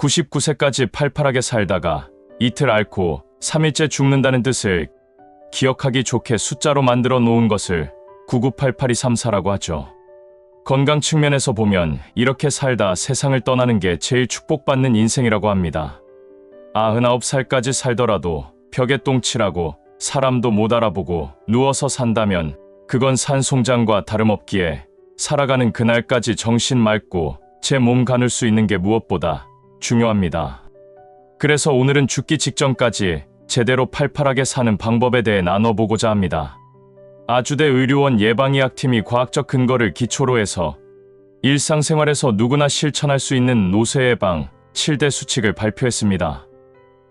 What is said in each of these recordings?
99세까지 팔팔하게 살다가 이틀 앓고 3일째 죽는다는 뜻을 기억하기 좋게 숫자로 만들어 놓은 것을 998823사라고 하죠. 건강 측면에서 보면 이렇게 살다 세상을 떠나는 게 제일 축복받는 인생이라고 합니다. 99살까지 살더라도 벽에 똥칠하고 사람도 못 알아보고 누워서 산다면 그건 산송장과 다름없기에 살아가는 그날까지 정신 맑고 제 몸 가눌 수 있는 게 무엇보다 중요합니다. 그래서 오늘은 죽기 직전까지 제대로 팔팔하게 사는 방법에 대해 나눠보고자 합니다. 아주대 의료원 예방의학팀이 과학적 근거를 기초로 해서 일상생활에서 누구나 실천할 수 있는 노쇠 예방 7대 수칙을 발표했습니다.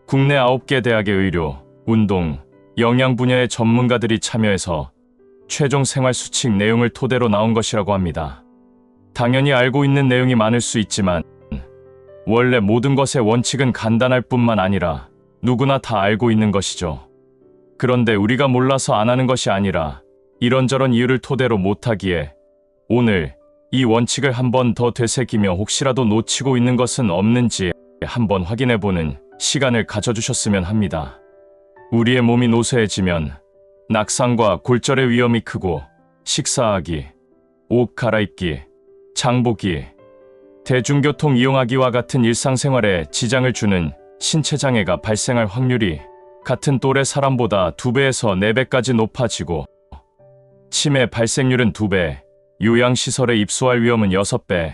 국내 9개 대학의 의료, 운동, 영양 분야의 전문가들이 참여해서 최종 생활 수칙 내용을 토대로 나온 것이라고 합니다. 당연히 알고 있는 내용이 많을 수 있지만 원래 모든 것의 원칙은 간단할 뿐만 아니라 누구나 다 알고 있는 것이죠. 그런데 우리가 몰라서 안 하는 것이 아니라 이런저런 이유를 토대로 못하기에 오늘 이 원칙을 한 번 더 되새기며 혹시라도 놓치고 있는 것은 없는지 한번 확인해보는 시간을 가져주셨으면 합니다. 우리의 몸이 노쇠해지면 낙상과 골절의 위험이 크고 식사하기, 옷 갈아입기, 장보기, 대중교통 이용하기와 같은 일상생활에 지장을 주는 신체장애가 발생할 확률이 같은 또래 사람보다 2배에서 4배까지 높아지고 치매 발생률은 2배, 요양시설에 입소할 위험은 6배,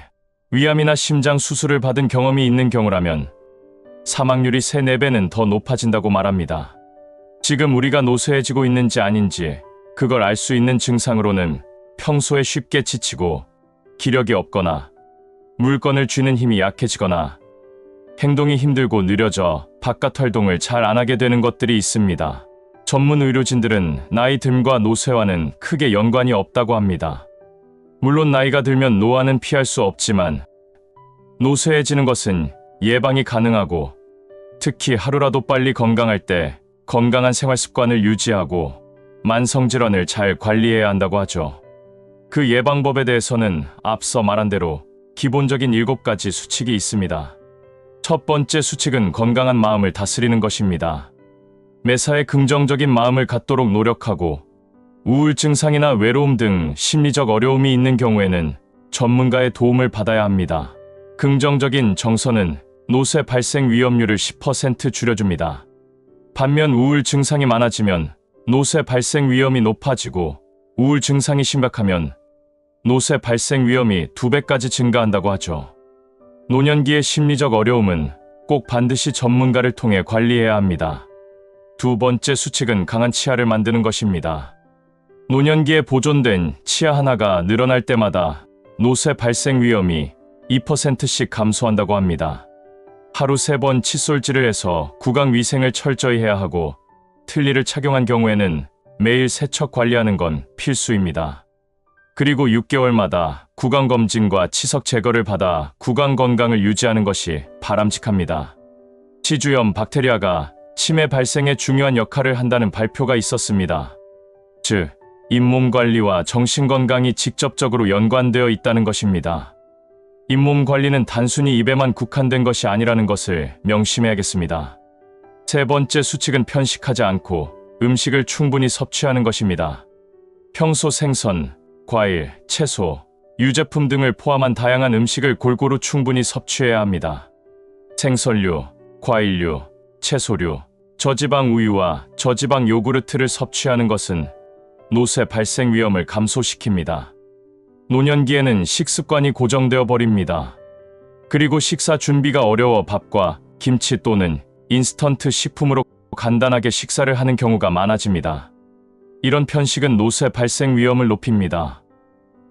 위암이나 심장 수술을 받은 경험이 있는 경우라면 사망률이 3, 4배는 더 높아진다고 말합니다. 지금 우리가 노쇠해지고 있는지 아닌지 그걸 알 수 있는 증상으로는 평소에 쉽게 지치고 기력이 없거나 물건을 쥐는 힘이 약해지거나 행동이 힘들고 느려져 바깥 활동을 잘 안 하게 되는 것들이 있습니다. 전문 의료진들은 나이 듦과 노쇠와는 크게 연관이 없다고 합니다. 물론 나이가 들면 노화는 피할 수 없지만 노쇠해지는 것은 예방이 가능하고 특히 하루라도 빨리 건강할 때 건강한 생활 습관을 유지하고 만성질환을 잘 관리해야 한다고 하죠. 그 예방법에 대해서는 앞서 말한 대로 기본적인 7가지 수칙이 있습니다. 첫 번째 수칙은 건강한 마음을 다스리는 것입니다. 매사에 긍정적인 마음을 갖도록 노력하고 우울증상이나 외로움 등 심리적 어려움이 있는 경우에는 전문가의 도움을 받아야 합니다. 긍정적인 정서는 노쇠 발생 위험률을 10% 줄여줍니다. 반면 우울 증상이 많아지면 노쇠 발생 위험이 높아지고 우울 증상이 심각하면 노쇠 발생 위험이 2배까지 증가한다고 하죠. 노년기의 심리적 어려움은 꼭 반드시 전문가를 통해 관리해야 합니다. 두 번째 수칙은 강한 치아를 만드는 것입니다. 노년기에 보존된 치아 하나가 늘어날 때마다 노쇠 발생 위험이 2%씩 감소한다고 합니다. 하루 3번 칫솔질을 해서 구강 위생을 철저히 해야 하고 틀니를 착용한 경우에는 매일 세척 관리하는 건 필수입니다. 그리고 6개월마다 구강검진과 치석 제거를 받아 구강 건강을 유지하는 것이 바람직합니다. 치주염 박테리아가 치매 발생에 중요한 역할을 한다는 발표가 있었습니다. 즉, 잇몸 관리와 정신건강이 직접적으로 연관되어 있다는 것입니다. 잇몸 관리는 단순히 입에만 국한된 것이 아니라는 것을 명심해야겠습니다. 세 번째 수칙은 편식하지 않고 음식을 충분히 섭취하는 것입니다. 평소 생선, 과일, 채소, 유제품 등을 포함한 다양한 음식을 골고루 충분히 섭취해야 합니다. 생선류, 과일류, 채소류, 저지방 우유와 저지방 요구르트를 섭취하는 것은 노쇠 발생 위험을 감소시킵니다. 노년기에는 식습관이 고정되어 버립니다. 그리고 식사 준비가 어려워 밥과 김치 또는 인스턴트 식품으로 간단하게 식사를 하는 경우가 많아집니다. 이런 편식은 노쇠 발생 위험을 높입니다.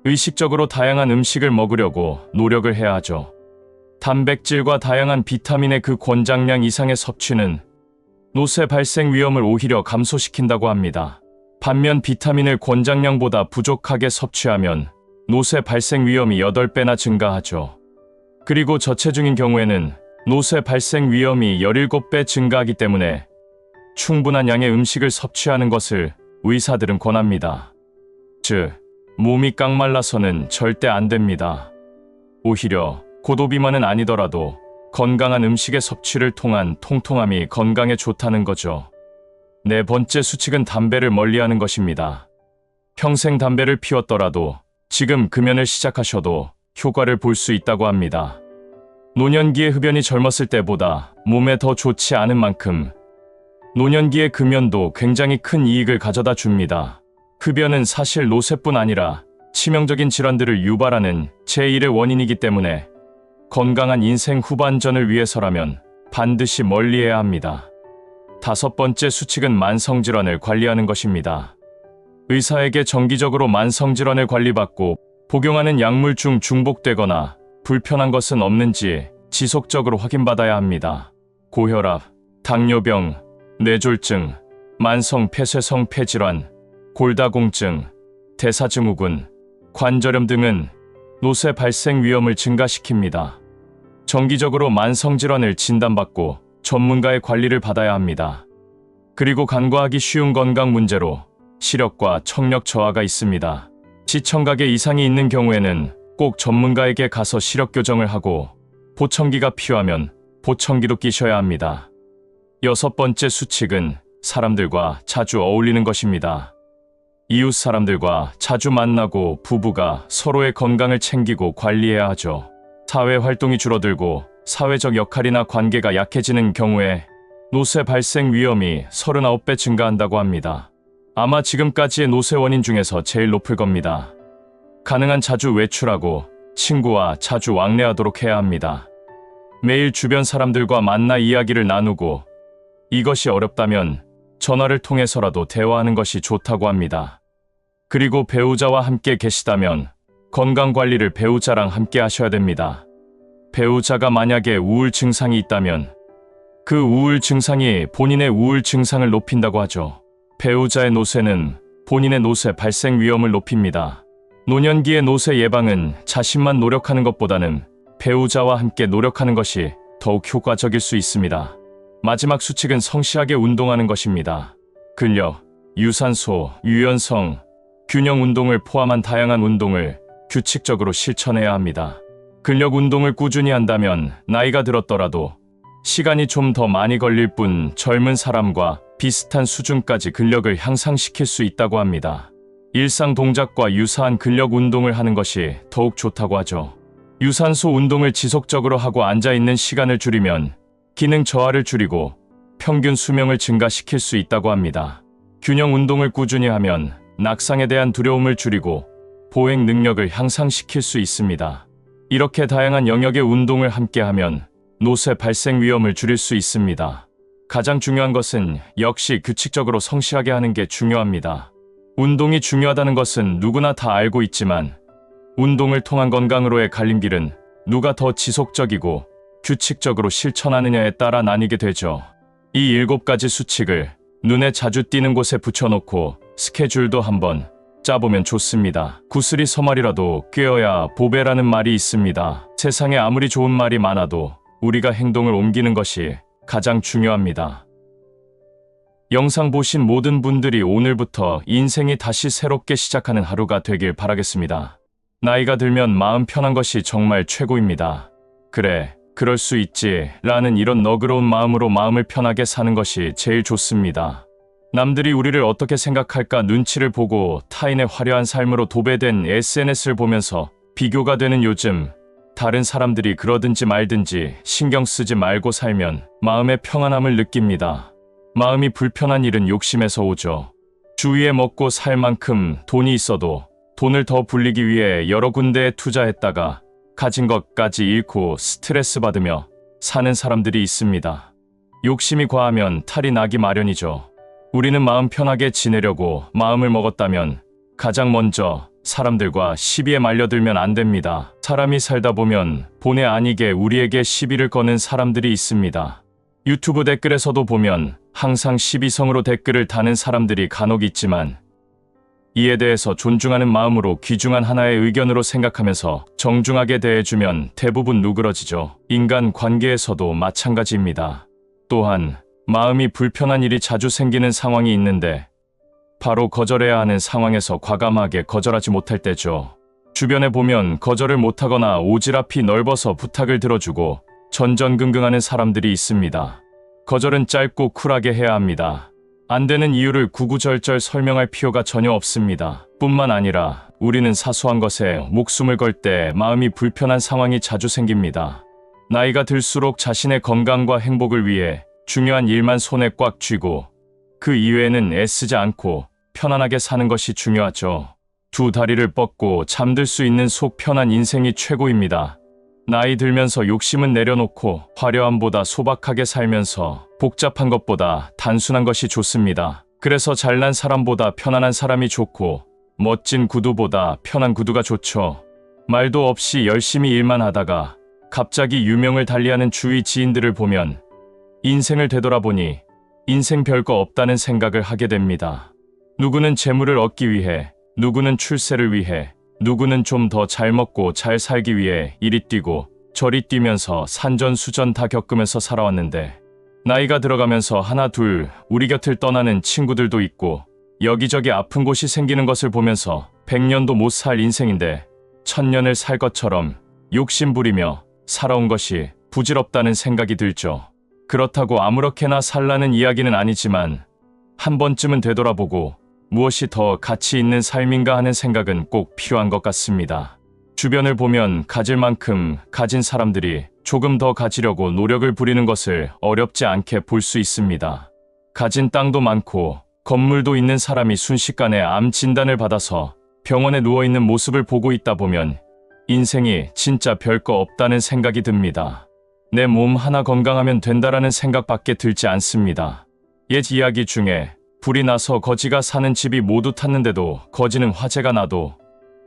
의식적으로 다양한 음식을 먹으려고 노력을 해야 하죠. 단백질과 다양한 비타민의 그 권장량 이상의 섭취는 노쇠 발생 위험을 오히려 감소시킨다고 합니다. 반면 비타민을 권장량보다 부족하게 섭취하면 노쇠 발생 위험이 8배나 증가하죠. 그리고 저체중인 경우에는 노쇠 발생 위험이 17배 증가하기 때문에 충분한 양의 음식을 섭취하는 것을 의사들은 권합니다. 즉, 몸이 깡말라서는 절대 안 됩니다. 오히려 고도비만은 아니더라도 건강한 음식의 섭취를 통한 통통함이 건강에 좋다는 거죠. 네 번째 수칙은 담배를 멀리하는 것입니다. 평생 담배를 피웠더라도 지금 금연을 시작하셔도 효과를 볼 수 있다고 합니다. 노년기의 흡연이 젊었을 때보다 몸에 더 좋지 않은 만큼 노년기의 금연도 굉장히 큰 이익을 가져다 줍니다. 흡연은 사실 노쇠뿐 아니라 치명적인 질환들을 유발하는 제1의 원인이기 때문에 건강한 인생 후반전을 위해서라면 반드시 멀리해야 합니다. 다섯 번째 수칙은 만성질환을 관리하는 것입니다. 의사에게 정기적으로 만성질환을 관리받고 복용하는 약물 중 중복되거나 불편한 것은 없는지 지속적으로 확인받아야 합니다. 고혈압, 당뇨병, 뇌졸중, 만성 폐쇄성 폐질환, 골다공증, 대사증후군, 관절염 등은 노쇠 발생 위험을 증가시킵니다. 정기적으로 만성질환을 진단받고 전문가의 관리를 받아야 합니다. 그리고 간과하기 쉬운 건강 문제로 시력과 청력 저하가 있습니다. 시청각에 이상이 있는 경우에는 꼭 전문가에게 가서 시력 교정을 하고 보청기가 필요하면 보청기도 끼셔야 합니다. 여섯 번째 수칙은 사람들과 자주 어울리는 것입니다. 이웃 사람들과 자주 만나고 부부가 서로의 건강을 챙기고 관리해야 하죠. 사회 활동이 줄어들고 사회적 역할이나 관계가 약해지는 경우에 노쇠 발생 위험이 39배 증가한다고 합니다. 아마 지금까지의 노쇠 원인 중에서 제일 높을 겁니다. 가능한 자주 외출하고 친구와 자주 왕래하도록 해야 합니다. 매일 주변 사람들과 만나 이야기를 나누고 이것이 어렵다면 전화를 통해서라도 대화하는 것이 좋다고 합니다. 그리고 배우자와 함께 계시다면 건강관리를 배우자랑 함께 하셔야 됩니다. 배우자가 만약에 우울 증상이 있다면 그 우울 증상이 본인의 우울 증상을 높인다고 하죠. 배우자의 노쇠는 본인의 노쇠 발생 위험을 높입니다. 노년기의 노쇠 예방은 자신만 노력하는 것보다는 배우자와 함께 노력하는 것이 더욱 효과적일 수 있습니다. 마지막 수칙은 성실하게 운동하는 것입니다. 근력, 유산소, 유연성, 균형 운동을 포함한 다양한 운동을 규칙적으로 실천해야 합니다. 근력 운동을 꾸준히 한다면 나이가 들었더라도 시간이 좀 더 많이 걸릴 뿐 젊은 사람과 비슷한 수준까지 근력을 향상시킬 수 있다고 합니다. 일상 동작과 유사한 근력 운동을 하는 것이 더욱 좋다고 하죠. 유산소 운동을 지속적으로 하고 앉아있는 시간을 줄이면 기능 저하를 줄이고 평균 수명을 증가시킬 수 있다고 합니다. 균형 운동을 꾸준히 하면 낙상에 대한 두려움을 줄이고 보행 능력을 향상시킬 수 있습니다. 이렇게 다양한 영역의 운동을 함께하면 노쇠 발생 위험을 줄일 수 있습니다. 가장 중요한 것은 역시 규칙적으로 성실하게 하는 게 중요합니다. 운동이 중요하다는 것은 누구나 다 알고 있지만 운동을 통한 건강으로의 갈림길은 누가 더 지속적이고 규칙적으로 실천하느냐에 따라 나뉘게 되죠. 이 7가지 수칙을 눈에 자주 띄는 곳에 붙여놓고 스케줄도 한번 짜보면 좋습니다. 구슬이 서말이라도 꿰어야 보배라는 말이 있습니다. 세상에 아무리 좋은 말이 많아도 우리가 행동을 옮기는 것이 가장 중요합니다. 영상 보신 모든 분들이 오늘부터 인생이 다시 새롭게 시작하는 하루가 되길 바라겠습니다. 나이가 들면 마음 편한 것이 정말 최고입니다. 그래, 그럴 수 있지 라는 이런 너그러운 마음으로 마음을 편하게 사는 것이 제일 좋습니다. 남들이 우리를 어떻게 생각할까 눈치를 보고 타인의 화려한 삶으로 도배된 SNS를 보면서 비교가 되는 요즘, 다른 사람들이 그러든지 말든지 신경 쓰지 말고 살면 마음의 평안함을 느낍니다. 마음이 불편한 일은 욕심에서 오죠. 주위에 먹고 살 만큼 돈이 있어도 돈을 더 불리기 위해 여러 군데에 투자했다가 가진 것까지 잃고 스트레스 받으며 사는 사람들이 있습니다. 욕심이 과하면 탈이 나기 마련이죠. 우리는 마음 편하게 지내려고 마음을 먹었다면 가장 먼저 사람들과 시비에 말려들면 안 됩니다. 사람이 살다 보면 본의 아니게 우리에게 시비를 거는 사람들이 있습니다. 유튜브 댓글에서도 보면 항상 시비성으로 댓글을 다는 사람들이 간혹 있지만 이에 대해서 존중하는 마음으로 귀중한 하나의 의견으로 생각하면서 정중하게 대해주면 대부분 누그러지죠. 인간 관계에서도 마찬가지입니다. 또한 마음이 불편한 일이 자주 생기는 상황이 있는데 바로 거절해야 하는 상황에서 과감하게 거절하지 못할 때죠. 주변에 보면 거절을 못하거나 오지랖이 넓어서 부탁을 들어주고 전전긍긍하는 사람들이 있습니다. 거절은 짧고 쿨하게 해야 합니다. 안 되는 이유를 구구절절 설명할 필요가 전혀 없습니다. 뿐만 아니라 우리는 사소한 것에 목숨을 걸 때 마음이 불편한 상황이 자주 생깁니다. 나이가 들수록 자신의 건강과 행복을 위해 중요한 일만 손에 꽉 쥐고 그 이외에는 애쓰지 않고 편안하게 사는 것이 중요하죠. 두 다리를 뻗고 잠들 수 있는 속 편한 인생이 최고입니다. 나이 들면서 욕심은 내려놓고 화려함보다 소박하게 살면서 복잡한 것보다 단순한 것이 좋습니다. 그래서 잘난 사람보다 편안한 사람이 좋고 멋진 구두보다 편한 구두가 좋죠. 말도 없이 열심히 일만 하다가 갑자기 유명을 달리하는 주위 지인들을 보면 인생을 되돌아보니 인생 별거 없다는 생각을 하게 됩니다. 누구는 재물을 얻기 위해, 누구는 출세를 위해, 누구는 좀 더 잘 먹고 잘 살기 위해 이리 뛰고 저리 뛰면서 산전수전 다 겪으면서 살아왔는데 나이가 들어가면서 하나 둘 우리 곁을 떠나는 친구들도 있고 여기저기 아픈 곳이 생기는 것을 보면서 100년도 못 살 인생인데 1000년을 살 것처럼 욕심 부리며 살아온 것이 부질없다는 생각이 들죠. 그렇다고 아무렇게나 살라는 이야기는 아니지만 한 번쯤은 되돌아보고 무엇이 더 가치 있는 삶인가 하는 생각은 꼭 필요한 것 같습니다. 주변을 보면 가질 만큼 가진 사람들이 조금 더 가지려고 노력을 부리는 것을 어렵지 않게 볼 수 있습니다. 가진 땅도 많고 건물도 있는 사람이 순식간에 암 진단을 받아서 병원에 누워있는 모습을 보고 있다 보면 인생이 진짜 별거 없다는 생각이 듭니다. 내 몸 하나 건강하면 된다라는 생각밖에 들지 않습니다. 옛 이야기 중에 불이 나서 거지가 사는 집이 모두 탔는데도 거지는 화재가 나도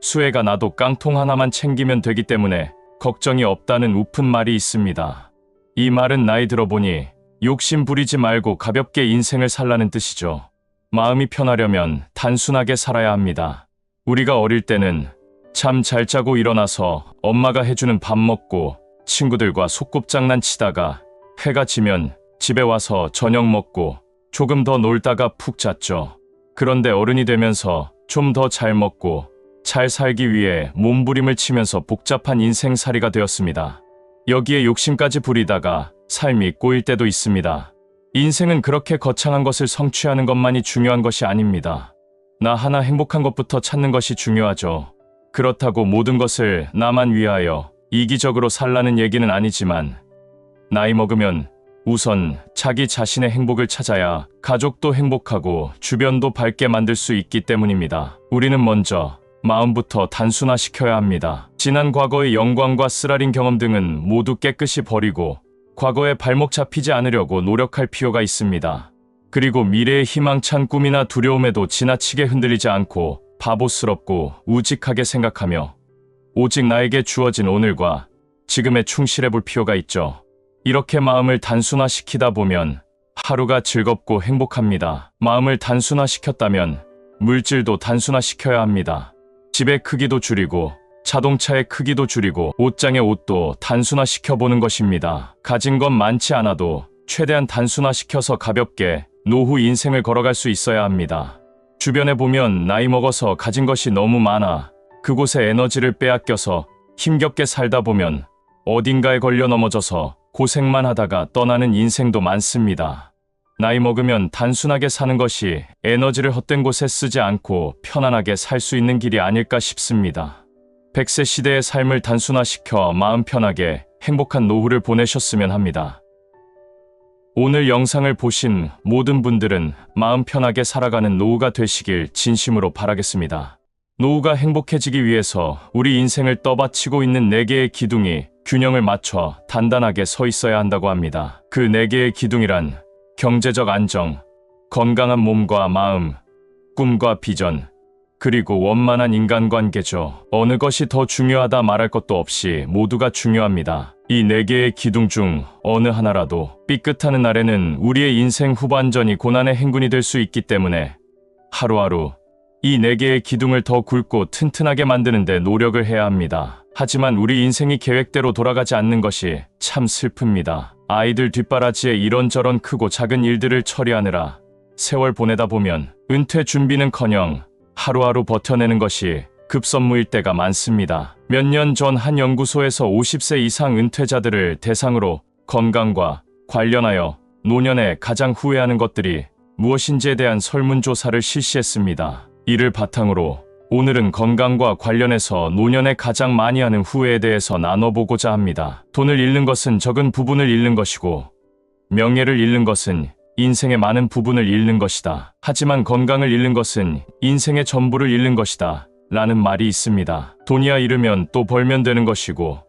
수해가 나도 깡통 하나만 챙기면 되기 때문에 걱정이 없다는 우픈 말이 있습니다. 이 말은 나이 들어보니 욕심 부리지 말고 가볍게 인생을 살라는 뜻이죠. 마음이 편하려면 단순하게 살아야 합니다. 우리가 어릴 때는 잠 잘 자고 일어나서 엄마가 해주는 밥 먹고 친구들과 소꿉장난 치다가 해가 지면 집에 와서 저녁 먹고 조금 더 놀다가 푹 잤죠. 그런데 어른이 되면서 좀 더 잘 먹고 잘 살기 위해 몸부림을 치면서 복잡한 인생살이가 되었습니다. 여기에 욕심까지 부리다가 삶이 꼬일 때도 있습니다. 인생은 그렇게 거창한 것을 성취하는 것만이 중요한 것이 아닙니다. 나 하나 행복한 것부터 찾는 것이 중요하죠. 그렇다고 모든 것을 나만 위하여 이기적으로 살라는 얘기는 아니지만 나이 먹으면 우선 자기 자신의 행복을 찾아야 가족도 행복하고 주변도 밝게 만들 수 있기 때문입니다. 우리는 먼저 마음부터 단순화시켜야 합니다. 지난 과거의 영광과 쓰라린 경험 등은 모두 깨끗이 버리고 과거에 발목 잡히지 않으려고 노력할 필요가 있습니다. 그리고 미래의 희망찬 꿈이나 두려움에도 지나치게 흔들리지 않고 바보스럽고 우직하게 생각하며 오직 나에게 주어진 오늘과 지금에 충실해 볼 필요가 있죠. 이렇게 마음을 단순화시키다 보면 하루가 즐겁고 행복합니다. 마음을 단순화시켰다면 물질도 단순화시켜야 합니다. 집의 크기도 줄이고 자동차의 크기도 줄이고 옷장의 옷도 단순화시켜보는 것입니다. 가진 건 많지 않아도 최대한 단순화시켜서 가볍게 노후 인생을 걸어갈 수 있어야 합니다. 주변에 보면 나이 먹어서 가진 것이 너무 많아 그곳에 에너지를 빼앗겨서 힘겹게 살다 보면 어딘가에 걸려 넘어져서 고생만 하다가 떠나는 인생도 많습니다. 나이 먹으면 단순하게 사는 것이 에너지를 헛된 곳에 쓰지 않고 편안하게 살 수 있는 길이 아닐까 싶습니다. 100세 시대의 삶을 단순화시켜 마음 편하게 행복한 노후를 보내셨으면 합니다. 오늘 영상을 보신 모든 분들은 마음 편하게 살아가는 노후가 되시길 진심으로 바라겠습니다. 노후가 행복해지기 위해서 우리 인생을 떠받치고 있는 4개의 기둥이 균형을 맞춰 단단하게 서 있어야 한다고 합니다. 그 4개의 기둥이란 경제적 안정, 건강한 몸과 마음, 꿈과 비전, 그리고 원만한 인간관계죠. 어느 것이 더 중요하다 말할 것도 없이 모두가 중요합니다. 이 4개의 기둥 중 어느 하나라도 삐끗하는 날에는 우리의 인생 후반전이 고난의 행군이 될 수 있기 때문에 하루하루 이 4개의 기둥을 더 굵고 튼튼하게 만드는 데 노력을 해야 합니다. 하지만 우리 인생이 계획대로 돌아가지 않는 것이 참 슬픕니다. 아이들 뒷바라지에 이런저런 크고 작은 일들을 처리하느라 세월 보내다 보면 은퇴 준비는커녕 하루하루 버텨내는 것이 급선무일 때가 많습니다. 몇 년 전 한 연구소에서 50세 이상 은퇴자들을 대상으로 건강과 관련하여 노년에 가장 후회하는 것들이 무엇인지에 대한 설문조사를 실시했습니다. 이를 바탕으로 오늘은 건강과 관련해서 노년에 가장 많이 하는 후회에 대해서 나눠보고자 합니다. 돈을 잃는 것은 적은 부분을 잃는 것이고, 명예를 잃는 것은 인생의 많은 부분을 잃는 것이다. 하지만 건강을 잃는 것은 인생의 전부를 잃는 것이다. 라는 말이 있습니다. 돈이야 잃으면 또 벌면 되는 것이고,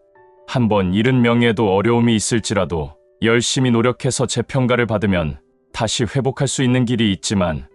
한번 잃은 명예도 어려움이 있을지라도 열심히 노력해서 재평가를 받으면 다시 회복할 수 있는 길이 있지만,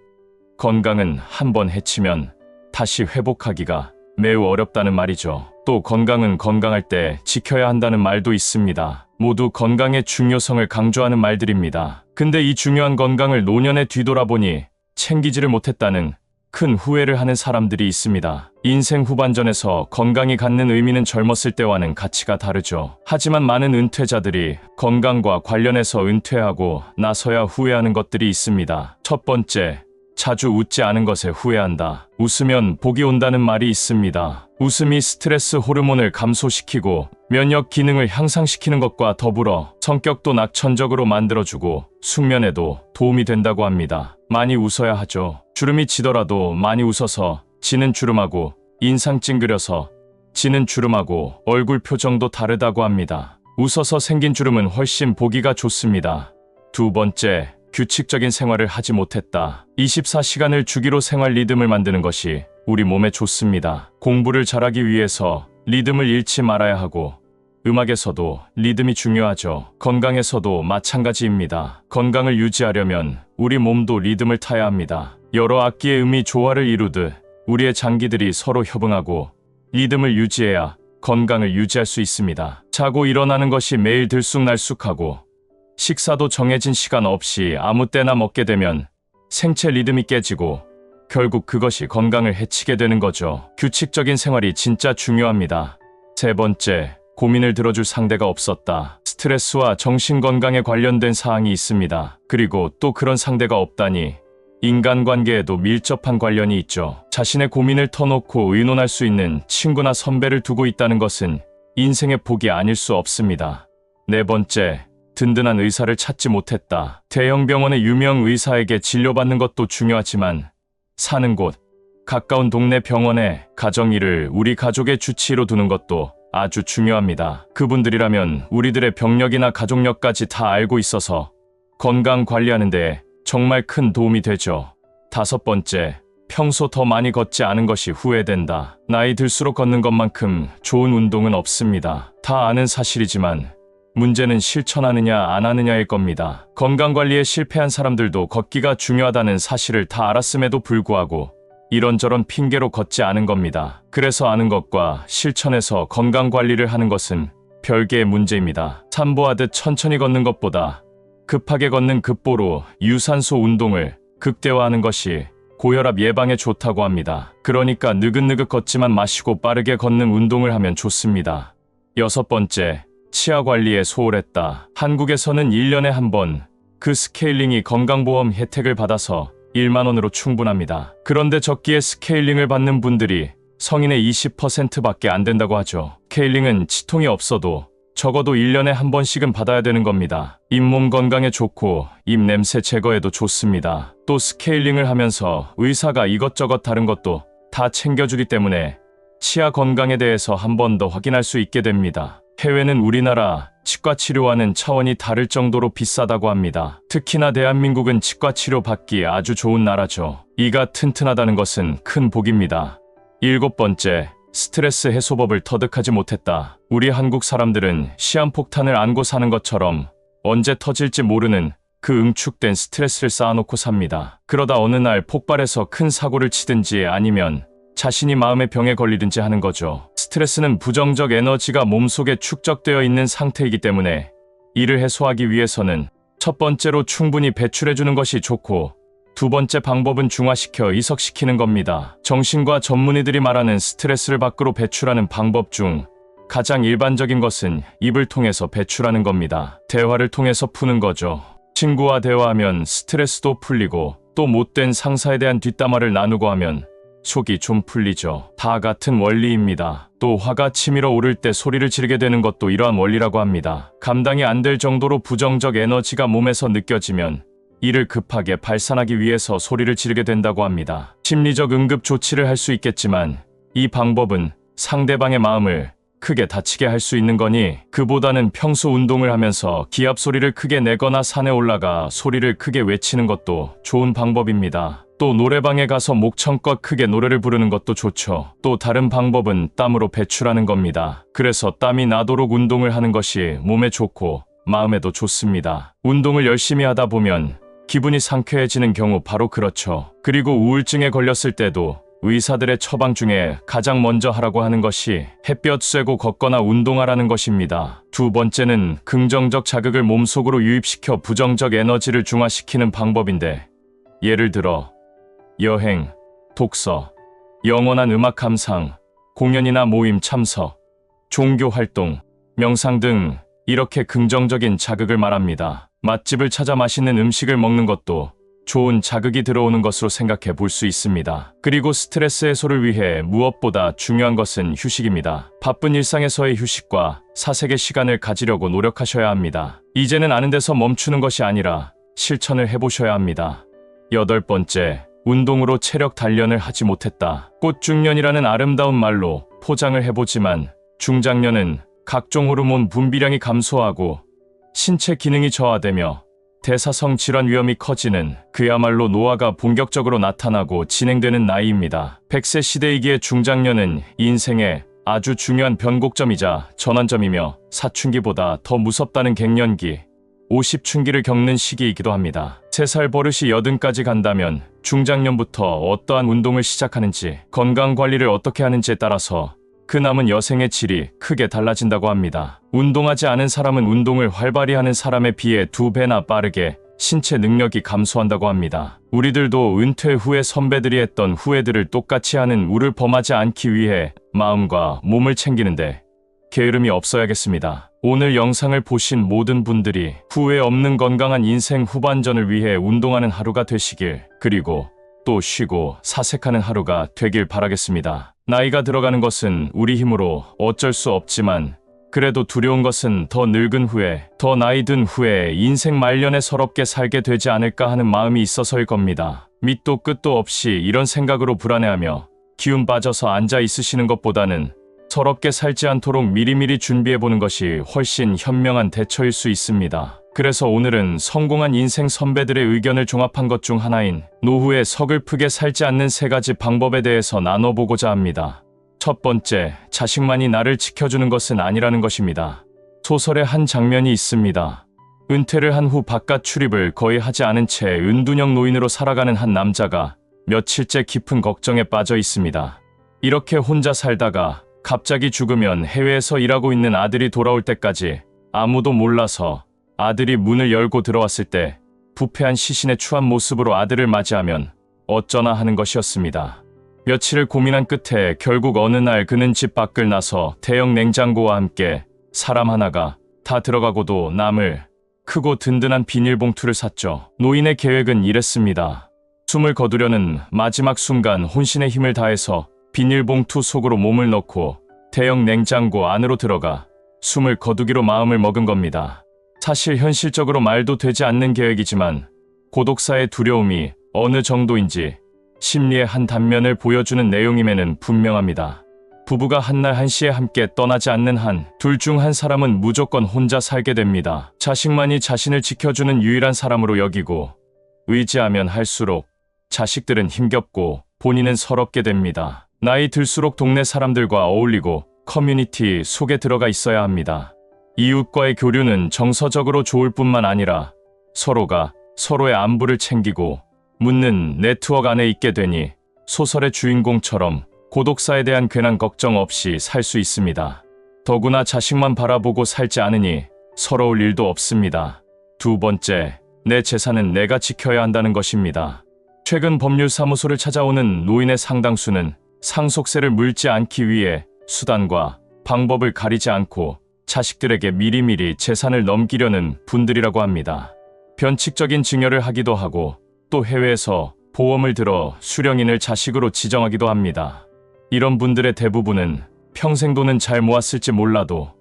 건강은 한번 해치면 다시 회복하기가 매우 어렵다는 말이죠. 또 건강은 건강할 때 지켜야 한다는 말도 있습니다. 모두 건강의 중요성을 강조하는 말들입니다. 근데 이 중요한 건강을 노년에 뒤돌아보니 챙기지를 못했다는 큰 후회를 하는 사람들이 있습니다. 인생 후반전에서 건강이 갖는 의미는 젊었을 때와는 가치가 다르죠. 하지만 많은 은퇴자들이 건강과 관련해서 은퇴하고 나서야 후회하는 것들이 있습니다. 첫 번째, 자주 웃지 않은 것에 후회한다. 웃으면 복이 온다는 말이 있습니다. 웃음이 스트레스 호르몬을 감소시키고 면역 기능을 향상시키는 것과 더불어 성격도 낙천적으로 만들어주고 숙면에도 도움이 된다고 합니다. 많이 웃어야 하죠. 주름이 지더라도 많이 웃어서 지는 주름하고 인상 찡그려서 지는 주름하고 얼굴 표정도 다르다고 합니다. 웃어서 생긴 주름은 훨씬 보기가 좋습니다. 두 번째, 규칙적인 생활을 하지 못했다. 24시간을 주기로 생활 리듬을 만드는 것이 우리 몸에 좋습니다. 공부를 잘하기 위해서 리듬을 잃지 말아야 하고, 음악에서도 리듬이 중요하죠. 건강에서도 마찬가지입니다. 건강을 유지하려면 우리 몸도 리듬을 타야 합니다. 여러 악기의 음이 조화를 이루듯 우리의 장기들이 서로 협응하고 리듬을 유지해야 건강을 유지할 수 있습니다. 자고 일어나는 것이 매일 들쑥날쑥하고 식사도 정해진 시간 없이 아무 때나 먹게 되면 생체 리듬이 깨지고 결국 그것이 건강을 해치게 되는 거죠. 규칙적인 생활이 진짜 중요합니다. 세 번째, 고민을 들어줄 상대가 없었다. 스트레스와 정신건강에 관련된 사항이 있습니다. 그리고 또 그런 상대가 없다니 인간관계에도 밀접한 관련이 있죠. 자신의 고민을 터놓고 의논할 수 있는 친구나 선배를 두고 있다는 것은 인생의 복이 아닐 수 없습니다. 네 번째, 든든한 의사를 찾지 못했다. 대형 병원의 유명 의사에게 진료받는 것도 중요하지만 사는 곳, 가까운 동네 병원에 가정일을 우리 가족의 주치의로 두는 것도 아주 중요합니다. 그분들이라면 우리들의 병력이나 가족력까지 다 알고 있어서 건강 관리하는 데 정말 큰 도움이 되죠. 다섯 번째, 평소 더 많이 걷지 않은 것이 후회된다. 나이 들수록 걷는 것만큼 좋은 운동은 없습니다. 다 아는 사실이지만 문제는 실천하느냐 안 하느냐일 겁니다. 건강관리에 실패한 사람들도 걷기가 중요하다는 사실을 다 알았음에도 불구하고 이런저런 핑계로 걷지 않은 겁니다. 그래서 아는 것과 실천해서 건강관리를 하는 것은 별개의 문제입니다. 산보하듯 천천히 걷는 것보다 급하게 걷는 급보로 유산소 운동을 극대화하는 것이 고혈압 예방에 좋다고 합니다. 그러니까 느긋느긋 걷지만 마시고 빠르게 걷는 운동을 하면 좋습니다. 여섯 번째, 치아 관리에 소홀했다. 한국에서는 1년에 한 번 그 스케일링이 건강보험 혜택을 받아서 1만 원으로 충분합니다. 그런데 적기에 스케일링을 받는 분들이 성인의 20%밖에 안 된다고 하죠. 스케일링은 치통이 없어도 적어도 1년에 한 번씩은 받아야 되는 겁니다. 잇몸 건강에 좋고 입 냄새 제거에도 좋습니다. 또 스케일링을 하면서 의사가 이것저것 다른 것도 다 챙겨주기 때문에 치아 건강에 대해서 한 번 더 확인할 수 있게 됩니다. 해외는 우리나라 치과 치료와는 차원이 다를 정도로 비싸다고 합니다. 특히나 대한민국은 치과 치료 받기 아주 좋은 나라죠. 이가 튼튼하다는 것은 큰 복입니다. 일곱 번째, 스트레스 해소법을 터득하지 못했다. 우리 한국 사람들은 시한폭탄을 안고 사는 것처럼 언제 터질지 모르는 그 응축된 스트레스를 쌓아놓고 삽니다. 그러다 어느 날 폭발해서 큰 사고를 치든지 아니면 자신이 마음의 병에 걸리든지 하는 거죠. 스트레스는 부정적 에너지가 몸속에 축적되어 있는 상태이기 때문에 이를 해소하기 위해서는 첫 번째로 충분히 배출해주는 것이 좋고, 두 번째 방법은 중화시켜 이석시키는 겁니다. 정신과 전문의들이 말하는 스트레스를 밖으로 배출하는 방법 중 가장 일반적인 것은 입을 통해서 배출하는 겁니다. 대화를 통해서 푸는 거죠. 친구와 대화하면 스트레스도 풀리고, 또 못된 상사에 대한 뒷담화를 나누고 하면 속이 좀 풀리죠. 다 같은 원리입니다. 또 화가 치밀어 오를 때 소리를 지르게 되는 것도 이러한 원리라고 합니다. 감당이 안 될 정도로 부정적 에너지가 몸에서 느껴지면 이를 급하게 발산하기 위해서 소리를 지르게 된다고 합니다. 심리적 응급 조치를 할 수 있겠지만 이 방법은 상대방의 마음을 크게 다치게 할 수 있는 거니 그보다는 평소 운동을 하면서 기합 소리를 크게 내거나 산에 올라가 소리를 크게 외치는 것도 좋은 방법입니다. 또 노래방에 가서 목청껏 크게 노래를 부르는 것도 좋죠. 또 다른 방법은 땀으로 배출하는 겁니다. 그래서 땀이 나도록 운동을 하는 것이 몸에 좋고 마음에도 좋습니다. 운동을 열심히 하다 보면 기분이 상쾌해지는 경우 바로 그렇죠. 그리고 우울증에 걸렸을 때도 의사들의 처방 중에 가장 먼저 하라고 하는 것이 햇볕 쐬고 걷거나 운동하라는 것입니다. 두 번째는 긍정적 자극을 몸속으로 유입시켜 부정적 에너지를 중화시키는 방법인데, 예를 들어 여행, 독서, 영원한 음악 감상, 공연이나 모임 참석, 종교 활동, 명상 등 이렇게 긍정적인 자극을 말합니다. 맛집을 찾아 맛있는 음식을 먹는 것도 좋은 자극이 들어오는 것으로 생각해 볼 수 있습니다. 그리고 스트레스 해소를 위해 무엇보다 중요한 것은 휴식입니다. 바쁜 일상에서의 휴식과 사색의 시간을 가지려고 노력하셔야 합니다. 이제는 아는 데서 멈추는 것이 아니라 실천을 해보셔야 합니다. 8번째, 운동으로 체력 단련을 하지 못했다. 꽃중년이라는 아름다운 말로 포장을 해보지만 중장년은 각종 호르몬 분비량이 감소하고 신체 기능이 저하되며 대사성 질환 위험이 커지는 그야말로 노화가 본격적으로 나타나고 진행되는 나이입니다. 100세 시대이기에 중장년은 인생의 아주 중요한 변곡점이자 전환점이며 사춘기보다 더 무섭다는 갱년기, 50춘기를 겪는 시기이기도 합니다. 3살 버릇이 80까지 간다면 중장년부터 어떠한 운동을 시작하는지, 건강관리를 어떻게 하는지에 따라서 그 남은 여생의 질이 크게 달라진다고 합니다. 운동하지 않은 사람은 운동을 활발히 하는 사람에 비해 2배나 빠르게 신체 능력이 감소한다고 합니다. 우리들도 은퇴 후에 선배들이 했던 후회들을 똑같이 하는 우를 범하지 않기 위해 마음과 몸을 챙기는데 게으름이 없어야겠습니다. 오늘 영상을 보신 모든 분들이 후회 없는 건강한 인생 후반전을 위해 운동하는 하루가 되시길, 그리고 또 쉬고 사색하는 하루가 되길 바라겠습니다. 나이가 들어가는 것은 우리 힘으로 어쩔 수 없지만 그래도 두려운 것은 더 늙은 후에, 더 나이 든 후에 인생 말년에 서럽게 살게 되지 않을까 하는 마음이 있어서일 겁니다. 밑도 끝도 없이 이런 생각으로 불안해하며 기운 빠져서 앉아 있으시는 것보다는 서럽게 살지 않도록 미리미리 준비해보는 것이 훨씬 현명한 대처일 수 있습니다. 그래서 오늘은 성공한 인생 선배들의 의견을 종합한 것 중 하나인 노후에 서글프게 살지 않는 3가지 방법에 대해서 나눠보고자 합니다. 첫 번째, 자식만이 나를 지켜주는 것은 아니라는 것입니다. 소설의 한 장면이 있습니다. 은퇴를 한 후 바깥 출입을 거의 하지 않은 채 은둔형 노인으로 살아가는 한 남자가 며칠째 깊은 걱정에 빠져 있습니다. 이렇게 혼자 살다가 갑자기 죽으면 해외에서 일하고 있는 아들이 돌아올 때까지 아무도 몰라서 아들이 문을 열고 들어왔을 때 부패한 시신의 추한 모습으로 아들을 맞이하면 어쩌나 하는 것이었습니다. 며칠을 고민한 끝에 결국 어느 날 그는 집 밖을 나서 대형 냉장고와 함께 사람 하나가 다 들어가고도 남을 크고 든든한 비닐봉투를 샀죠. 노인의 계획은 이랬습니다. 숨을 거두려는 마지막 순간 혼신의 힘을 다해서 비닐봉투 속으로 몸을 넣고 대형 냉장고 안으로 들어가 숨을 거두기로 마음을 먹은 겁니다. 사실 현실적으로 말도 되지 않는 계획이지만 고독사의 두려움이 어느 정도인지 심리의 한 단면을 보여주는 내용임에는 분명합니다. 부부가 한날 한시에 함께 떠나지 않는 한 둘 중 한 사람은 무조건 혼자 살게 됩니다. 자식만이 자신을 지켜주는 유일한 사람으로 여기고 의지하면 할수록 자식들은 힘겹고 본인은 서럽게 됩니다. 나이 들수록 동네 사람들과 어울리고 커뮤니티 속에 들어가 있어야 합니다. 이웃과의 교류는 정서적으로 좋을 뿐만 아니라 서로가 서로의 안부를 챙기고 묻는 네트워크 안에 있게 되니 소설의 주인공처럼 고독사에 대한 괜한 걱정 없이 살 수 있습니다. 더구나 자식만 바라보고 살지 않으니 서러울 일도 없습니다. 두 번째, 내 재산은 내가 지켜야 한다는 것입니다. 최근 법률사무소를 찾아오는 노인의 상당수는 상속세를 물지 않기 위해 수단과 방법을 가리지 않고 자식들에게 미리미리 재산을 넘기려는 분들이라고 합니다. 변칙적인 증여를 하기도 하고 또 해외에서 보험을 들어 수령인을 자식으로 지정하기도 합니다. 이런 분들의 대부분은 평생 돈은 잘 모았을지 몰라도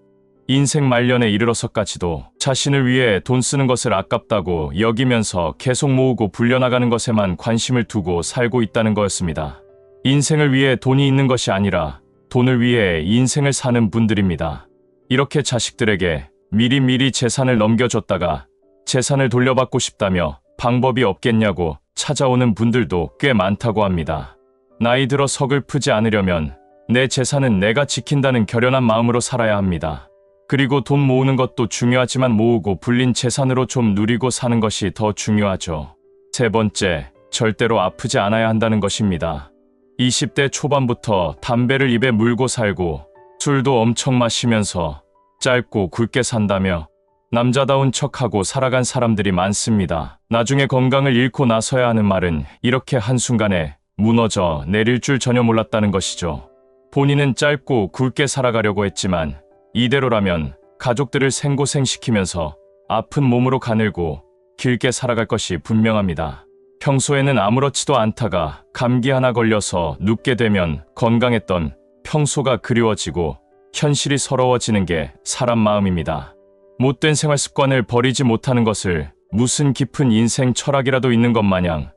인생 말년에 이르러서까지도 자신을 위해 돈 쓰는 것을 아깝다고 여기면서 계속 모으고 불려나가는 것에만 관심을 두고 살고 있다는 거였습니다. 인생을 위해 돈이 있는 것이 아니라 돈을 위해 인생을 사는 분들입니다. 이렇게 자식들에게 미리미리 재산을 넘겨줬다가 재산을 돌려받고 싶다며 방법이 없겠냐고 찾아오는 분들도 꽤 많다고 합니다. 나이 들어 서글프지 않으려면 내 재산은 내가 지킨다는 결연한 마음으로 살아야 합니다. 그리고 돈 모으는 것도 중요하지만 모으고 불린 재산으로 좀 누리고 사는 것이 더 중요하죠. 세 번째, 절대로 아프지 않아야 한다는 것입니다. 20대 초반부터 담배를 입에 물고 살고 술도 엄청 마시면서 짧고 굵게 산다며 남자다운 척하고 살아간 사람들이 많습니다. 나중에 건강을 잃고 나서야 하는 말은 이렇게 한순간에 무너져 내릴 줄 전혀 몰랐다는 것이죠. 본인은 짧고 굵게 살아가려고 했지만 이대로라면 가족들을 생고생시키면서 아픈 몸으로 가늘고 길게 살아갈 것이 분명합니다. 평소에는 아무렇지도 않다가 감기 하나 걸려서 눕게 되면 건강했던 평소가 그리워지고 현실이 서러워지는 게 사람 마음입니다. 못된 생활 습관을 버리지 못하는 것을 무슨 깊은 인생 철학이라도 있는 것 마냥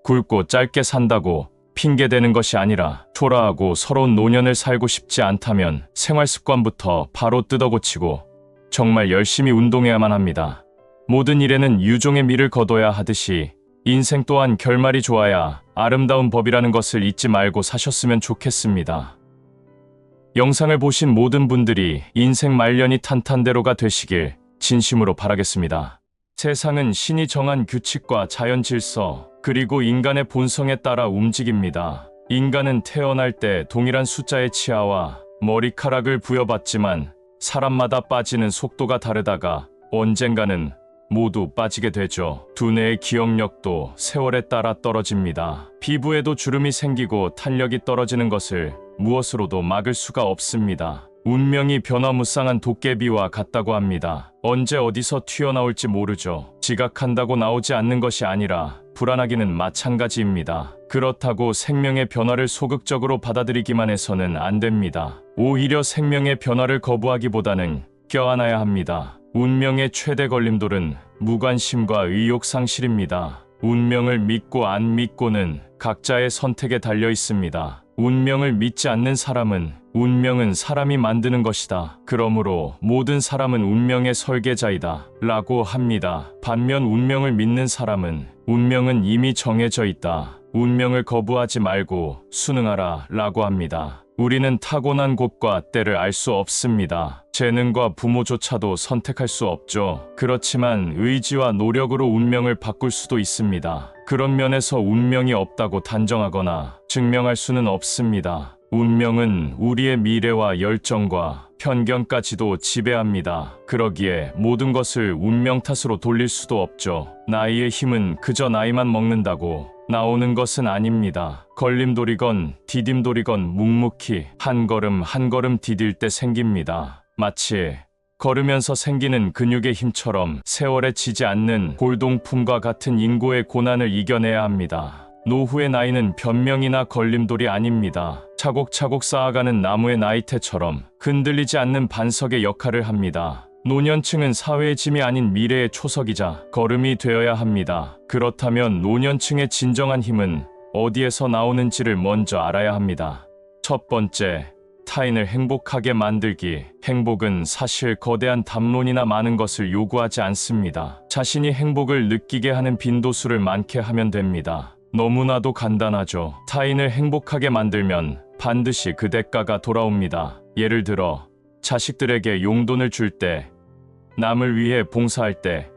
굵고 짧게 산다고 핑계대는 것이 아니라 초라하고 서러운 노년을 살고 싶지 않다면 생활 습관부터 바로 뜯어고치고 정말 열심히 운동해야만 합니다. 모든 일에는 유종의 미를 거둬야 하듯이 인생 또한 결말이 좋아야 아름다운 법이라는 것을 잊지 말고 사셨으면 좋겠습니다. 영상을 보신 모든 분들이 인생 말년이 탄탄대로가 되시길 진심으로 바라겠습니다. 세상은 신이 정한 규칙과 자연 질서, 그리고 인간의 본성에 따라 움직입니다. 인간은 태어날 때 동일한 숫자의 치아와 머리카락을 부여받지만 사람마다 빠지는 속도가 다르다가 언젠가는 모두 빠지게 되죠. 두뇌의 기억력도 세월에 따라 떨어집니다. 피부에도 주름이 생기고 탄력이 떨어지는 것을 무엇으로도 막을 수가 없습니다. 운명이 변화무쌍한 도깨비와 같다고 합니다. 언제 어디서 튀어나올지 모르죠. 지각한다고 나오지 않는 것이 아니라 불안하기는 마찬가지입니다. 그렇다고 생명의 변화를 소극적으로 받아들이기만 해서는 안 됩니다. 오히려 생명의 변화를 거부하기보다는 껴안아야 합니다. 운명의 최대 걸림돌은 무관심과 의욕 상실입니다. 운명을 믿고 안 믿고는 각자의 선택에 달려 있습니다. 운명을 믿지 않는 사람은 운명은 사람이 만드는 것이다. 그러므로 모든 사람은 운명의 설계자이다. 라고 합니다. 반면 운명을 믿는 사람은 운명은 이미 정해져 있다. 운명을 거부하지 말고 순응하라. 라고 합니다. 우리는 타고난 곳과 때를 알 수 없습니다. 재능과 부모조차도 선택할 수 없죠. 그렇지만 의지와 노력으로 운명을 바꿀 수도 있습니다. 그런 면에서 운명이 없다고 단정하거나 증명할 수는 없습니다. 운명은 우리의 미래와 열정과 편견까지도 지배합니다. 그러기에 모든 것을 운명 탓으로 돌릴 수도 없죠. 나이의 힘은 그저 나이만 먹는다고 나오는 것은 아닙니다. 걸림돌이건 디딤돌이건 묵묵히 한 걸음 한 걸음 디딜 때 생깁니다. 마치 걸으면서 생기는 근육의 힘처럼 세월에 지지 않는 골동품과 같은 인고의 고난을 이겨내야 합니다. 노후의 나이는 변명이나 걸림돌이 아닙니다. 차곡차곡 쌓아가는 나무의 나이테처럼 흔들리지 않는 반석의 역할을 합니다. 노년층은 사회의 짐이 아닌 미래의 초석이자 걸음이 되어야 합니다. 그렇다면 노년층의 진정한 힘은 어디에서 나오는지를 먼저 알아야 합니다. 첫 번째, 타인을 행복하게 만들기. 행복은 사실 거대한 담론이나 많은 것을 요구하지 않습니다. 자신이 행복을 느끼게 하는 빈도수를 많게 하면 됩니다. 너무나도 간단하죠. 타인을 행복하게 만들면 반드시 그 대가가 돌아옵니다. 예를 들어 자식들에게 용돈을 줄 때, 남을 위해 봉사할 때,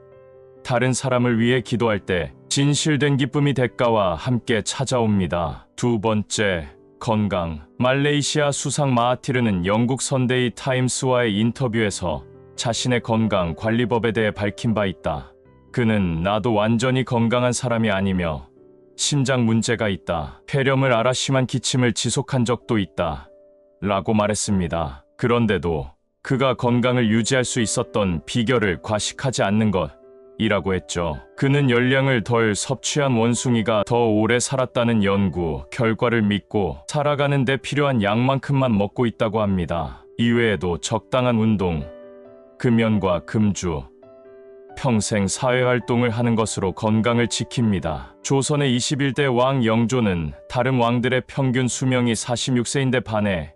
다른 사람을 위해 기도할 때 진실된 기쁨이 대가와 함께 찾아옵니다. 두 번째, 건강. 말레이시아 수상 마하티르는 영국 선데이 타임스와의 인터뷰에서 자신의 건강 관리법에 대해 밝힌 바 있다. 그는 나도 완전히 건강한 사람이 아니며 심장 문제가 있다. 폐렴을 앓아 심한 기침을 지속한 적도 있다. 라고 말했습니다. 그런데도 그가 건강을 유지할 수 있었던 비결을 과식하지 않는 것, 이라고 했죠. 그는 열량을 덜 섭취한 원숭이가 더 오래 살았다는 연구 결과를 믿고 살아가는 데 필요한 양만큼만 먹고 있다고 합니다. 이외에도 적당한 운동, 금연과 금주, 평생 사회활동을 하는 것으로 건강을 지킵니다. 조선의 21대 왕 영조는 다른 왕들의 평균 수명이 46세인데 반해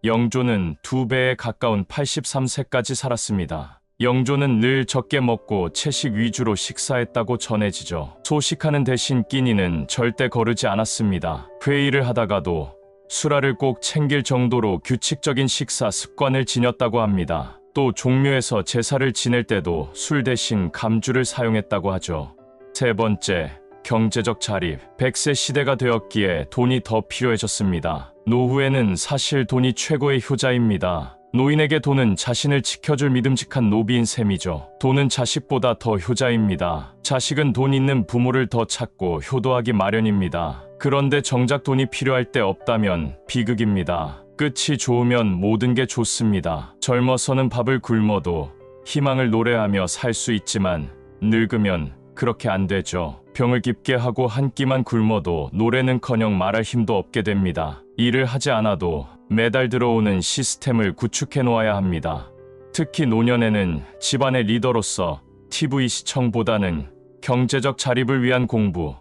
영조는 2배에 가까운 83세까지 살았습니다. 영조는 늘 적게 먹고 채식 위주로 식사했다고 전해지죠. 소식하는 대신 끼니는 절대 거르지 않았습니다. 회의를 하다가도 술알을 꼭 챙길 정도로 규칙적인 식사 습관을 지녔다고 합니다. 또 종묘에서 제사를 지낼 때도 술 대신 감주를 사용했다고 하죠. 세 번째, 경제적 자립. 100세 시대가 되었기에 돈이 더 필요해졌습니다. 노후에는 사실 돈이 최고의 효자입니다. 노인에게 돈은 자신을 지켜줄 믿음직한 노비인 셈이죠. 돈은 자식보다 더 효자입니다. 자식은 돈 있는 부모를 더 찾고 효도하기 마련입니다. 그런데 정작 돈이 필요할 때 없다면 비극입니다. 끝이 좋으면 모든 게 좋습니다. 젊어서는 밥을 굶어도 희망을 노래하며 살 수 있지만 늙으면 그렇게 안 되죠. 병을 깊게 하고 한 끼만 굶어도 노래는커녕 말할 힘도 없게 됩니다. 일을 하지 않아도 매달 들어오는 시스템을 구축해 놓아야 합니다. 특히 노년에는 집안의 리더로서 TV 시청보다는 경제적 자립을 위한 공부,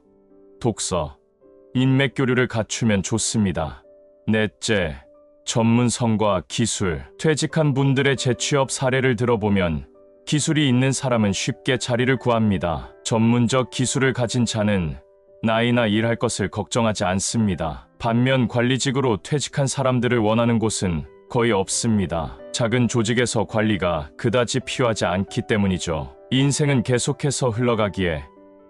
독서, 인맥 교류를 갖추면 좋습니다. 넷째, 전문성과 기술. 퇴직한 분들의 재취업 사례를 들어보면 기술이 있는 사람은 쉽게 자리를 구합니다. 전문적 기술을 가진 자는 나이나 일할 것을 걱정하지 않습니다. 반면 관리직으로 퇴직한 사람들을 원하는 곳은 거의 없습니다. 작은 조직에서 관리가 그다지 필요하지 않기 때문이죠. 인생은 계속해서 흘러가기에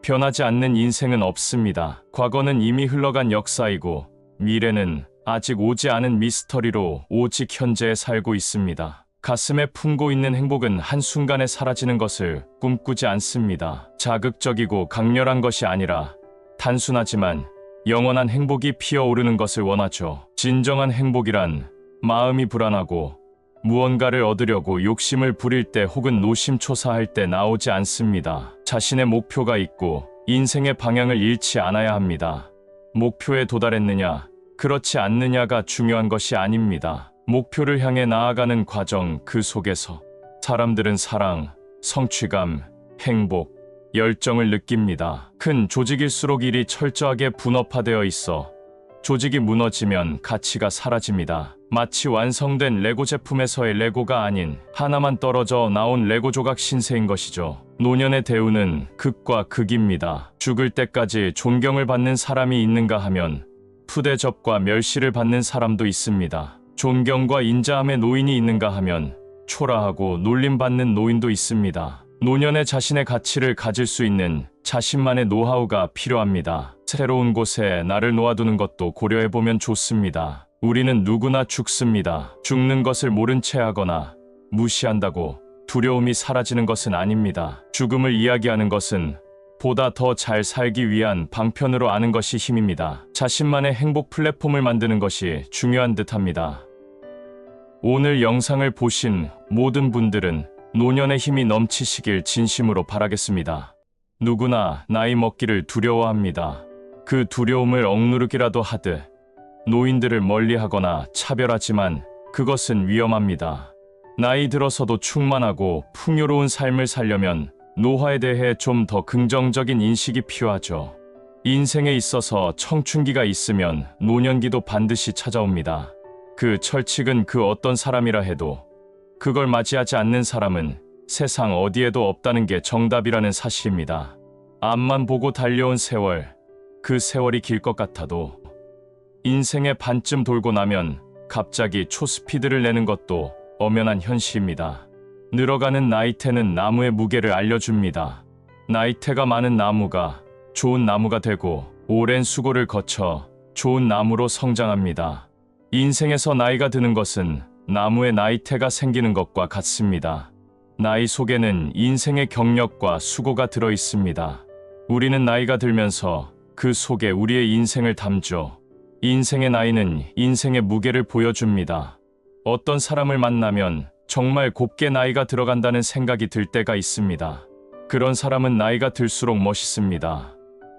변하지 않는 인생은 없습니다. 과거는 이미 흘러간 역사이고 미래는 아직 오지 않은 미스터리로 오직 현재에 살고 있습니다. 가슴에 품고 있는 행복은 한순간에 사라지는 것을 꿈꾸지 않습니다. 자극적이고 강렬한 것이 아니라 단순하지만 영원한 행복이 피어오르는 것을 원하죠. 진정한 행복이란 마음이 불안하고 무언가를 얻으려고 욕심을 부릴 때 혹은 노심초사할 때 나오지 않습니다. 자신의 목표가 있고 인생의 방향을 잃지 않아야 합니다. 목표에 도달했느냐, 그렇지 않느냐가 중요한 것이 아닙니다. 목표를 향해 나아가는 과정 그 속에서 사람들은 사랑, 성취감, 행복, 열정을 느낍니다. 큰 조직일수록 일이 철저하게 분업화되어 있어 조직이 무너지면 가치가 사라집니다. 마치 완성된 레고 제품에서의 레고가 아닌 하나만 떨어져 나온 레고 조각 신세인 것이죠. 노년의 대우는 극과 극입니다. 죽을 때까지 존경을 받는 사람이 있는가 하면 푸대접과 멸시를 받는 사람도 있습니다. 존경과 인자함의 노인이 있는가 하면 초라하고 놀림받는 노인도 있습니다. 노년에 자신의 가치를 가질 수 있는 자신만의 노하우가 필요합니다. 새로운 곳에 나를 놓아두는 것도 고려해보면 좋습니다. 우리는 누구나 죽습니다. 죽는 것을 모른 채 하거나 무시한다고 두려움이 사라지는 것은 아닙니다. 죽음을 이야기하는 것은 보다 더 잘 살기 위한 방편으로 아는 것이 힘입니다. 자신만의 행복 플랫폼을 만드는 것이 중요한 듯합니다. 오늘 영상을 보신 모든 분들은 노년의 힘이 넘치시길 진심으로 바라겠습니다. 누구나 나이 먹기를 두려워합니다. 그 두려움을 억누르기라도 하듯 노인들을 멀리하거나 차별하지만 그것은 위험합니다. 나이 들어서도 충만하고 풍요로운 삶을 살려면 노화에 대해 좀 더 긍정적인 인식이 필요하죠. 인생에 있어서 청춘기가 있으면 노년기도 반드시 찾아옵니다. 그 철칙은 그 어떤 사람이라 해도 그걸 맞이하지 않는 사람은 세상 어디에도 없다는 게 정답이라는 사실입니다. 앞만 보고 달려온 세월, 그 세월이 길 것 같아도 인생의 반쯤 돌고 나면 갑자기 초스피드를 내는 것도 엄연한 현실입니다. 늘어가는 나이테는 나무의 무게를 알려줍니다. 나이테가 많은 나무가 좋은 나무가 되고 오랜 수고를 거쳐 좋은 나무로 성장합니다. 인생에서 나이가 드는 것은 나무의 나이테가 생기는 것과 같습니다. 나이 속에는 인생의 경력과 수고가 들어 있습니다. 우리는 나이가 들면서 그 속에 우리의 인생을 담죠. 인생의 나이는 인생의 무게를 보여줍니다. 어떤 사람을 만나면 정말 곱게 나이가 들어간다는 생각이 들 때가 있습니다. 그런 사람은 나이가 들수록 멋있습니다.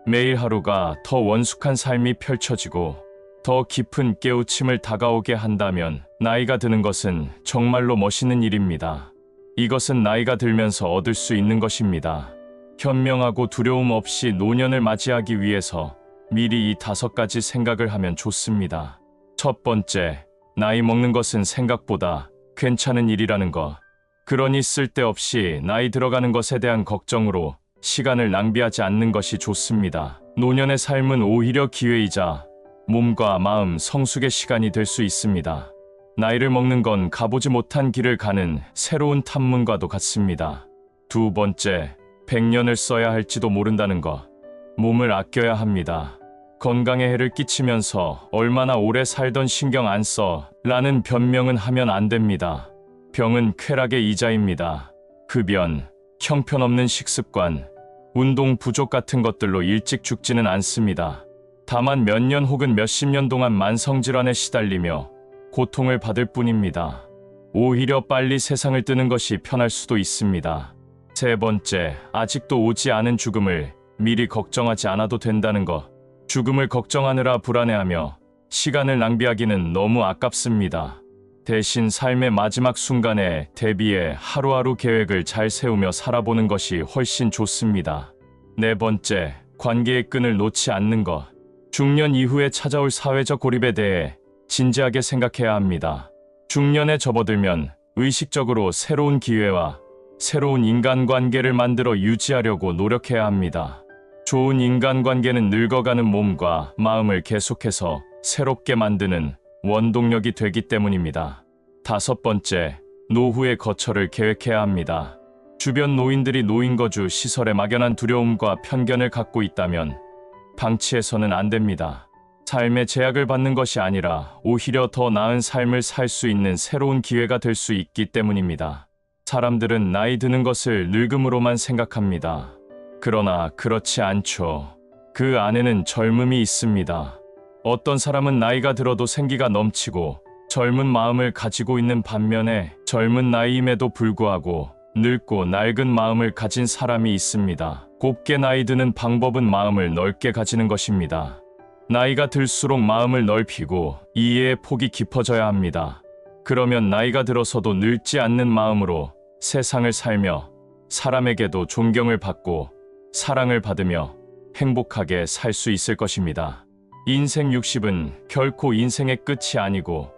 매일 하루가 더 원숙한 삶이 펼쳐지고 더 깊은 깨우침을 다가오게 한다면 나이가 드는 것은 정말로 멋있는 일입니다. 이것은 나이가 들면서 얻을 수 있는 것입니다. 현명하고 두려움 없이 노년을 맞이하기 위해서 미리 이 5가지 생각을 하면 좋습니다. 첫 번째, 나이 먹는 것은 생각보다 괜찮은 일이라는 것. 그러니 쓸데없이 나이 들어가는 것에 대한 걱정으로 시간을 낭비하지 않는 것이 좋습니다. 노년의 삶은 오히려 기회이자 몸과 마음 성숙의 시간이 될 수 있습니다. 나이를 먹는 건 가보지 못한 길을 가는 새로운 탐문과도 같습니다. 두 번째, 100년을 써야 할지도 모른다는 것. 몸을 아껴야 합니다. 건강에 해를 끼치면서 얼마나 오래 살던 신경 안 써 라는 변명은 하면 안 됩니다. 병은 쾌락의 이자입니다. 흡연, 형편없는 식습관, 운동 부족 같은 것들로 일찍 죽지는 않습니다. 다만 몇 년 혹은 몇십 년 동안 만성질환에 시달리며 고통을 받을 뿐입니다. 오히려 빨리 세상을 뜨는 것이 편할 수도 있습니다. 세 번째, 아직도 오지 않은 죽음을 미리 걱정하지 않아도 된다는 것. 죽음을 걱정하느라 불안해하며 시간을 낭비하기는 너무 아깝습니다. 대신 삶의 마지막 순간에 대비해 하루하루 계획을 잘 세우며 살아보는 것이 훨씬 좋습니다. 네 번째, 관계의 끈을 놓지 않는 것. 중년 이후에 찾아올 사회적 고립에 대해 진지하게 생각해야 합니다. 중년에 접어들면 의식적으로 새로운 기회와 새로운 인간관계를 만들어 유지하려고 노력해야 합니다. 좋은 인간관계는 늙어가는 몸과 마음을 계속해서 새롭게 만드는 원동력이 되기 때문입니다. 다섯 번째, 노후의 거처를 계획해야 합니다. 주변 노인들이 노인거주 시설에 막연한 두려움과 편견을 갖고 있다면 방치해서는 안 됩니다. 삶의 제약을 받는 것이 아니라 오히려 더 나은 삶을 살 수 있는 새로운 기회가 될 수 있기 때문입니다. 사람들은 나이 드는 것을 늙음으로만 생각합니다. 그러나 그렇지 않죠. 그 안에는 젊음이 있습니다. 어떤 사람은 나이가 들어도 생기가 넘치고 젊은 마음을 가지고 있는 반면에 젊은 나이임에도 불구하고 늙고 낡은 마음을 가진 사람이 있습니다. 곱게 나이 드는 방법은 마음을 넓게 가지는 것입니다. 나이가 들수록 마음을 넓히고 이해의 폭이 깊어져야 합니다. 그러면 나이가 들어서도 늙지 않는 마음으로 세상을 살며 사람에게도 존경을 받고 사랑을 받으며 행복하게 살 수 있을 것입니다. 인생 60은 결코 인생의 끝이 아니고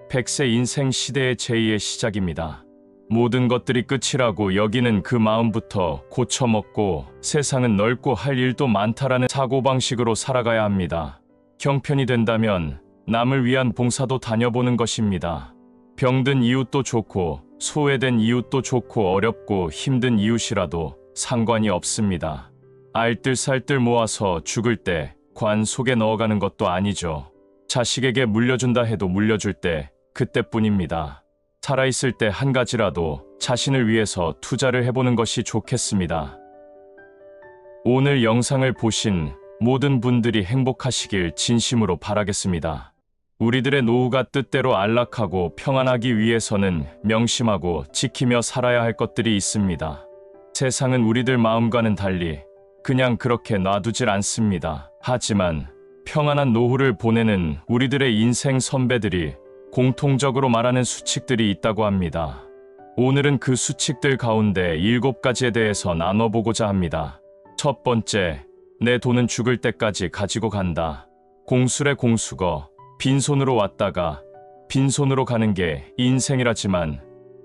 100세 인생 시대의 제2의 시작입니다. 모든 것들이 끝이라고 여기는 그 마음부터 고쳐먹고 세상은 넓고 할 일도 많다라는 사고방식으로 살아가야 합니다. 형편이 된다면 남을 위한 봉사도 다녀보는 것입니다. 병든 이웃도 좋고 소외된 이웃도 좋고 어렵고 힘든 이웃이라도 상관이 없습니다. 알뜰살뜰 모아서 죽을 때 관 속에 넣어가는 것도 아니죠. 자식에게 물려준다 해도 물려줄 때 그때뿐입니다. 살아있을 때 한 가지라도 자신을 위해서 투자를 해보는 것이 좋겠습니다. 오늘 영상을 보신 모든 분들이 행복하시길 진심으로 바라겠습니다. 우리들의 노후가 뜻대로 안락하고 평안하기 위해서는 명심하고 지키며 살아야 할 것들이 있습니다. 세상은 우리들 마음과는 달리 그냥 그렇게 놔두질 않습니다. 하지만 평안한 노후를 보내는 우리들의 인생 선배들이 공통적으로 말하는 수칙들이 있다고 합니다. 오늘은 그 수칙들 가운데 7가지에 대해서 나눠보고자 합니다. 첫 번째, 내 돈은 죽을 때까지 가지고 간다. 공술의 공수거, 빈손으로 왔다가 빈손으로 가는 게 인생이라지만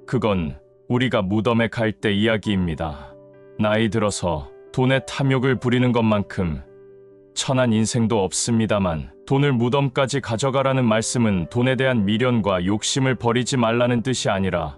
그건 우리가 무덤에 갈 때 이야기입니다. 나이 들어서 돈에 탐욕을 부리는 것만큼 천한 인생도 없습니다만 돈을 무덤까지 가져가라는 말씀은 돈에 대한 미련과 욕심을 버리지 말라는 뜻이 아니라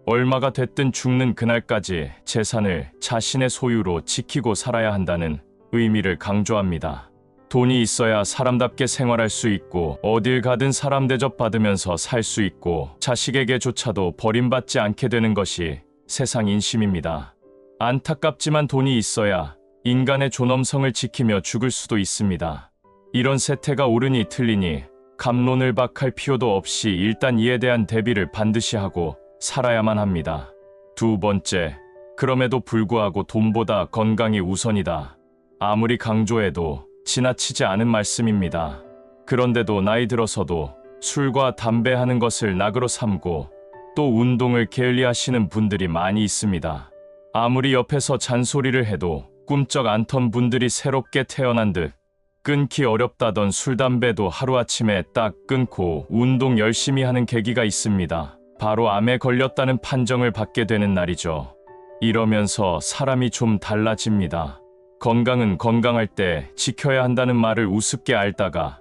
얼마가 됐든 죽는 그날까지 재산을 자신의 소유로 지키고 살아야 한다는 의미를 강조합니다. 돈이 있어야 사람답게 생활할 수 있고 어딜 가든 사람 대접받으면서 살 수 있고 자식에게조차도 버림받지 않게 되는 것이 세상 인심입니다. 안타깝지만 돈이 있어야 인간의 존엄성을 지키며 죽을 수도 있습니다. 이런 세태가 옳으니 틀리니 갑론을 박할 필요도 없이 일단 이에 대한 대비를 반드시 하고 살아야만 합니다. 두 번째, 그럼에도 불구하고 돈보다 건강이 우선이다. 아무리 강조해도 지나치지 않은 말씀입니다. 그런데도 나이 들어서도 술과 담배 하는 것을 낙으로 삼고 또 운동을 게을리하시는 분들이 많이 있습니다. 아무리 옆에서 잔소리를 해도 꿈쩍 않던 분들이 새롭게 태어난 듯 끊기 어렵다던 술, 담배도 하루아침에 딱 끊고 운동 열심히 하는 계기가 있습니다. 바로 암에 걸렸다는 판정을 받게 되는 날이죠. 이러면서 사람이 좀 달라집니다. 건강은 건강할 때 지켜야 한다는 말을 우습게 앓다가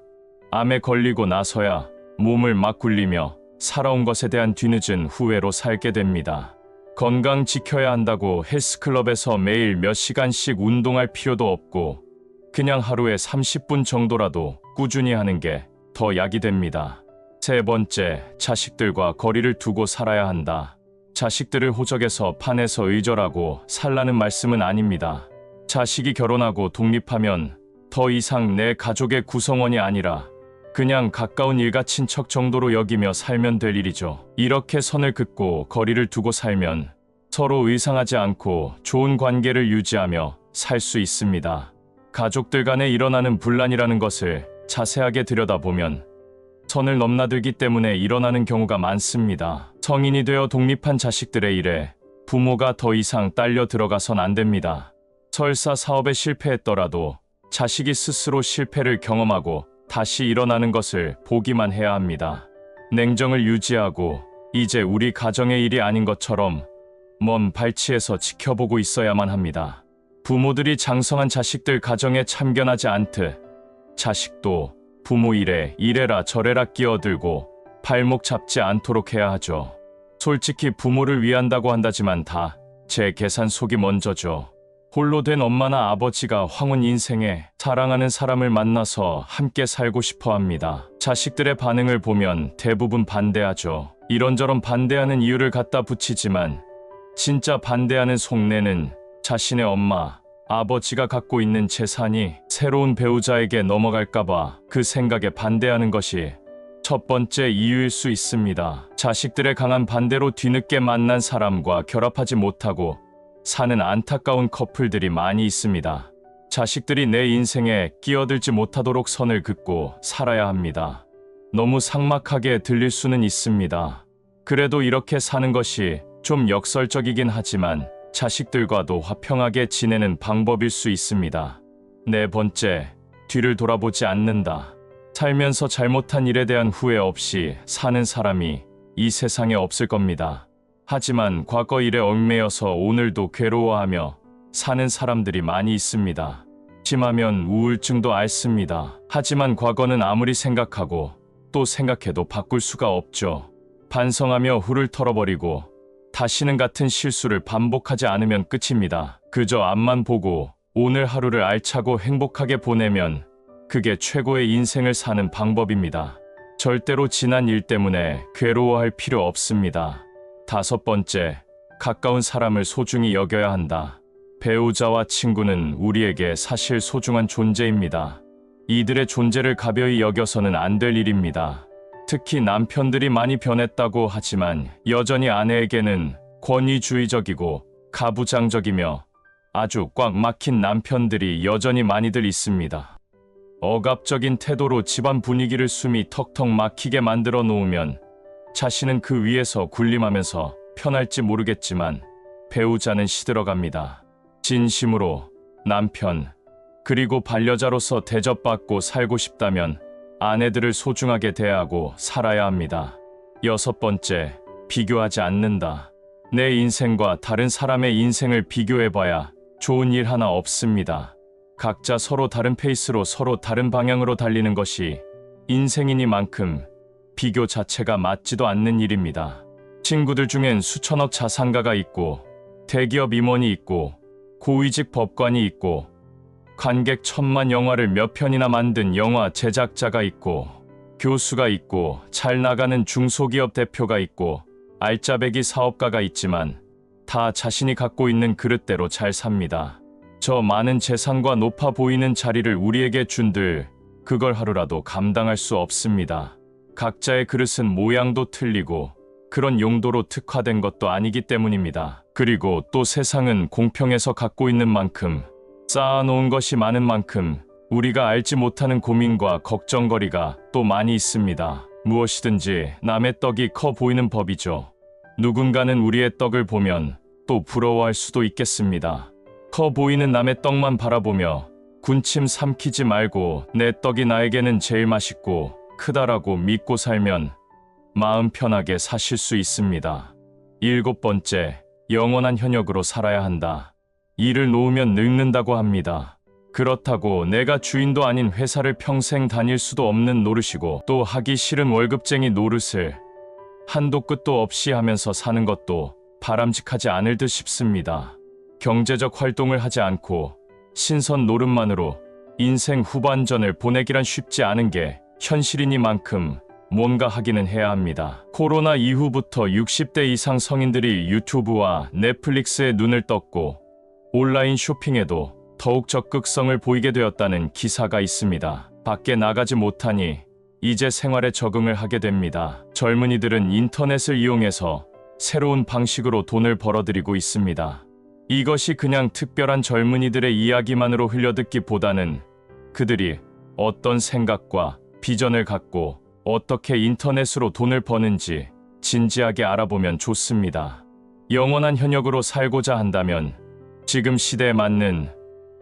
암에 걸리고 나서야 몸을 막 굴리며 살아온 것에 대한 뒤늦은 후회로 살게 됩니다. 건강 지켜야 한다고 헬스클럽에서 매일 몇 시간씩 운동할 필요도 없고 그냥 하루에 30분 정도라도 꾸준히 하는 게 더 약이 됩니다. 세 번째, 자식들과 거리를 두고 살아야 한다. 자식들을 호적에서 판에서 의절하고 살라는 말씀은 아닙니다. 자식이 결혼하고 독립하면 더 이상 내 가족의 구성원이 아니라 그냥 가까운 일가 친척 정도로 여기며 살면 될 일이죠. 이렇게 선을 긋고 거리를 두고 살면 서로 의상하지 않고 좋은 관계를 유지하며 살 수 있습니다. 가족들 간에 일어나는 분란이라는 것을 자세하게 들여다보면 선을 넘나들기 때문에 일어나는 경우가 많습니다. 성인이 되어 독립한 자식들의 일에 부모가 더 이상 딸려 들어가선 안 됩니다. 설사 사업에 실패했더라도 자식이 스스로 실패를 경험하고 다시 일어나는 것을 보기만 해야 합니다. 냉정을 유지하고 이제 우리 가정의 일이 아닌 것처럼 먼 발치에서 지켜보고 있어야만 합니다. 부모들이 장성한 자식들 가정에 참견하지 않듯 자식도 부모 일에 이래라 저래라 끼어들고 발목 잡지 않도록 해야 하죠. 솔직히 부모를 위한다고 한다지만 다 제 계산 속이 먼저죠. 홀로 된 엄마나 아버지가 황혼 인생에 사랑하는 사람을 만나서 함께 살고 싶어 합니다. 자식들의 반응을 보면 대부분 반대하죠. 이런저런 반대하는 이유를 갖다 붙이지만 진짜 반대하는 속내는 자신의 엄마, 아버지가 갖고 있는 재산이 새로운 배우자에게 넘어갈까봐 그 생각에 반대하는 것이 첫 번째 이유일 수 있습니다. 자식들의 강한 반대로 뒤늦게 만난 사람과 결합하지 못하고 사는 안타까운 커플들이 많이 있습니다. 자식들이 내 인생에 끼어들지 못하도록 선을 긋고 살아야 합니다. 너무 삭막하게 들릴 수는 있습니다. 그래도 이렇게 사는 것이 좀 역설적이긴 하지만 자식들과도 화평하게 지내는 방법일 수 있습니다. 네 번째, 뒤를 돌아보지 않는다. 살면서 잘못한 일에 대한 후회 없이 사는 사람이 이 세상에 없을 겁니다. 하지만 과거 일에 얽매여서 오늘도 괴로워하며 사는 사람들이 많이 있습니다. 심하면 우울증도 앓습니다. 하지만 과거는 아무리 생각하고 또 생각해도 바꿀 수가 없죠. 반성하며 후를 털어버리고 다시는 같은 실수를 반복하지 않으면 끝입니다. 그저 앞만 보고 오늘 하루를 알차고 행복하게 보내면 그게 최고의 인생을 사는 방법입니다. 절대로 지난 일 때문에 괴로워할 필요 없습니다. 다섯 번째, 가까운 사람을 소중히 여겨야 한다. 배우자와 친구는 우리에게 사실 소중한 존재입니다. 이들의 존재를 가벼이 여겨서는 안 될 일입니다. 특히 남편들이 많이 변했다고 하지만 여전히 아내에게는 권위주의적이고 가부장적이며 아주 꽉 막힌 남편들이 여전히 많이들 있습니다. 억압적인 태도로 집안 분위기를 숨이 턱턱 막히게 만들어 놓으면 자신은 그 위에서 군림하면서 편할지 모르겠지만 배우자는 시들어갑니다. 진심으로 남편 그리고 반려자로서 대접받고 살고 싶다면 아내들을 소중하게 대하고 살아야 합니다. 여섯 번째, 비교하지 않는다. 내 인생과 다른 사람의 인생을 비교해봐야 좋은 일 하나 없습니다. 각자 서로 다른 페이스로 서로 다른 방향으로 달리는 것이 인생이니만큼 비교 자체가 맞지도 않는 일입니다. 친구들 중엔 수천억 자산가가 있고 대기업 임원이 있고 고위직 법관이 있고 관객 1000만 영화를 몇 편이나 만든 영화 제작자가 있고 교수가 있고 잘 나가는 중소기업 대표가 있고 알짜배기 사업가가 있지만 다 자신이 갖고 있는 그릇대로 잘 삽니다. 저 많은 재산과 높아 보이는 자리를 우리에게 준들 그걸 하루라도 감당할 수 없습니다. 각자의 그릇은 모양도 틀리고 그런 용도로 특화된 것도 아니기 때문입니다. 그리고 또 세상은 공평해서 갖고 있는 만큼, 쌓아놓은 것이 많은 만큼 우리가 알지 못하는 고민과 걱정거리가 또 많이 있습니다. 무엇이든지 남의 떡이 커 보이는 법이죠. 누군가는 우리의 떡을 보면 또 부러워할 수도 있겠습니다. 커 보이는 남의 떡만 바라보며 군침 삼키지 말고 내 떡이 나에게는 제일 맛있고 크다라고 믿고 살면 마음 편하게 사실 수 있습니다. 7번째, 영원한 현역으로 살아야 한다. 일을 놓으면 늙는다고 합니다. 그렇다고 내가 주인도 아닌 회사를 평생 다닐 수도 없는 노릇이고 또 하기 싫은 월급쟁이 노릇을 한도 끝도 없이 하면서 사는 것도 바람직하지 않을 듯 싶습니다. 경제적 활동을 하지 않고 신선 노릇만으로 인생 후반전을 보내기란 쉽지 않은 게 현실이니만큼 뭔가 하기는 해야 합니다. 코로나 이후부터 60대 이상 성인들이 유튜브와 넷플릭스에 눈을 떴고 온라인 쇼핑에도 더욱 적극성을 보이게 되었다는 기사가 있습니다. 밖에 나가지 못하니 이제 생활에 적응을 하게 됩니다. 젊은이들은 인터넷을 이용해서 새로운 방식으로 돈을 벌어들이고 있습니다. 이것이 그냥 특별한 젊은이들의 이야기만으로 흘려듣기보다는 그들이 어떤 생각과 비전을 갖고 어떻게 인터넷으로 돈을 버는지 진지하게 알아보면 좋습니다. 영원한 현역으로 살고자 한다면 지금 시대에 맞는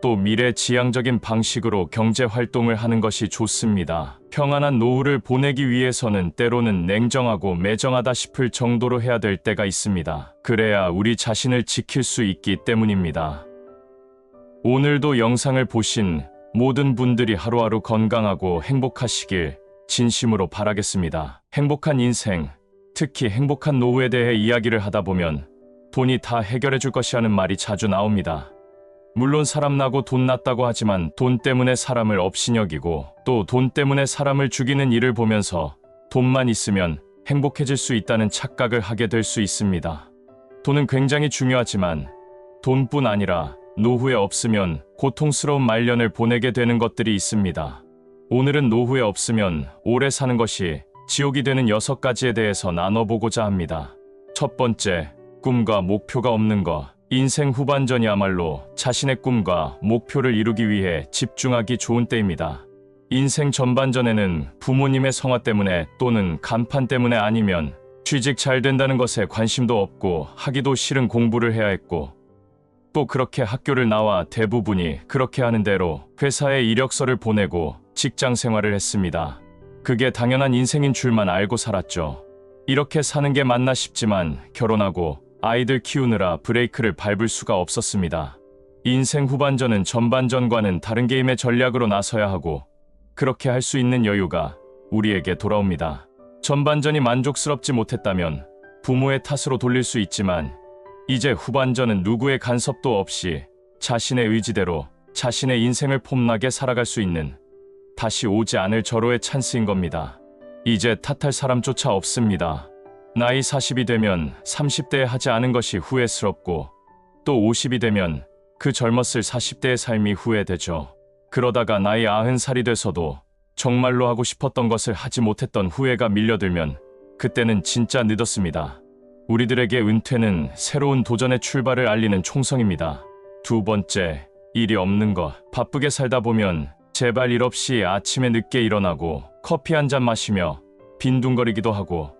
또 미래지향적인 방식으로 경제활동을 하는 것이 좋습니다. 평안한 노후를 보내기 위해서는 때로는 냉정하고 매정하다 싶을 정도로 해야 될 때가 있습니다. 그래야 우리 자신을 지킬 수 있기 때문입니다. 오늘도 영상을 보신 모든 분들이 하루하루 건강하고 행복하시길 진심으로 바라겠습니다. 행복한 인생, 특히 행복한 노후에 대해 이야기를 하다 보면 돈이 다 해결해 줄 것이라는 말이 자주 나옵니다. 물론 사람 나고 돈 났다고 하지만 돈 때문에 사람을 업신여기고 또 돈 때문에 사람을 죽이는 일을 보면서 돈만 있으면 행복해질 수 있다는 착각을 하게 될 수 있습니다. 돈은 굉장히 중요하지만 돈뿐 아니라 노후에 없으면 고통스러운 말년을 보내게 되는 것들이 있습니다. 오늘은 노후에 없으면 오래 사는 것이 지옥이 되는 6가지에 대해서 나눠보고자 합니다. 첫 번째, 꿈과 목표가 없는 것. 인생 후반전이야말로 자신의 꿈과 목표를 이루기 위해 집중하기 좋은 때입니다. 인생 전반전에는 부모님의 성화 때문에 또는 간판 때문에 아니면 취직 잘 된다는 것에 관심도 없고 하기도 싫은 공부를 해야 했고 또 그렇게 학교를 나와 대부분이 그렇게 하는 대로 회사에 이력서를 보내고 직장 생활을 했습니다. 그게 당연한 인생인 줄만 알고 살았죠. 이렇게 사는 게 맞나 싶지만 결혼하고 아이들 키우느라 브레이크를 밟을 수가 없었습니다. 인생 후반전은 전반전과는 다른 게임의 전략으로 나서야 하고 그렇게 할 수 있는 여유가 우리에게 돌아옵니다. 전반전이 만족스럽지 못했다면 부모의 탓으로 돌릴 수 있지만 이제 후반전은 누구의 간섭도 없이 자신의 의지대로 자신의 인생을 폼나게 살아갈 수 있는 다시 오지 않을 절호의 찬스인 겁니다. 이제 탓할 사람조차 없습니다. 나이 40이 되면 30대에 하지 않은 것이 후회스럽고 또 50이 되면 그 젊었을 40대의 삶이 후회되죠. 그러다가 나이 90살이 돼서도 정말로 하고 싶었던 것을 하지 못했던 후회가 밀려들면 그때는 진짜 늦었습니다. 우리들에게 은퇴는 새로운 도전의 출발을 알리는 총성입니다. 두 번째, 일이 없는 것. 바쁘게 살다 보면 제발 일 없이 아침에 늦게 일어나고 커피 한 잔 마시며 빈둥거리기도 하고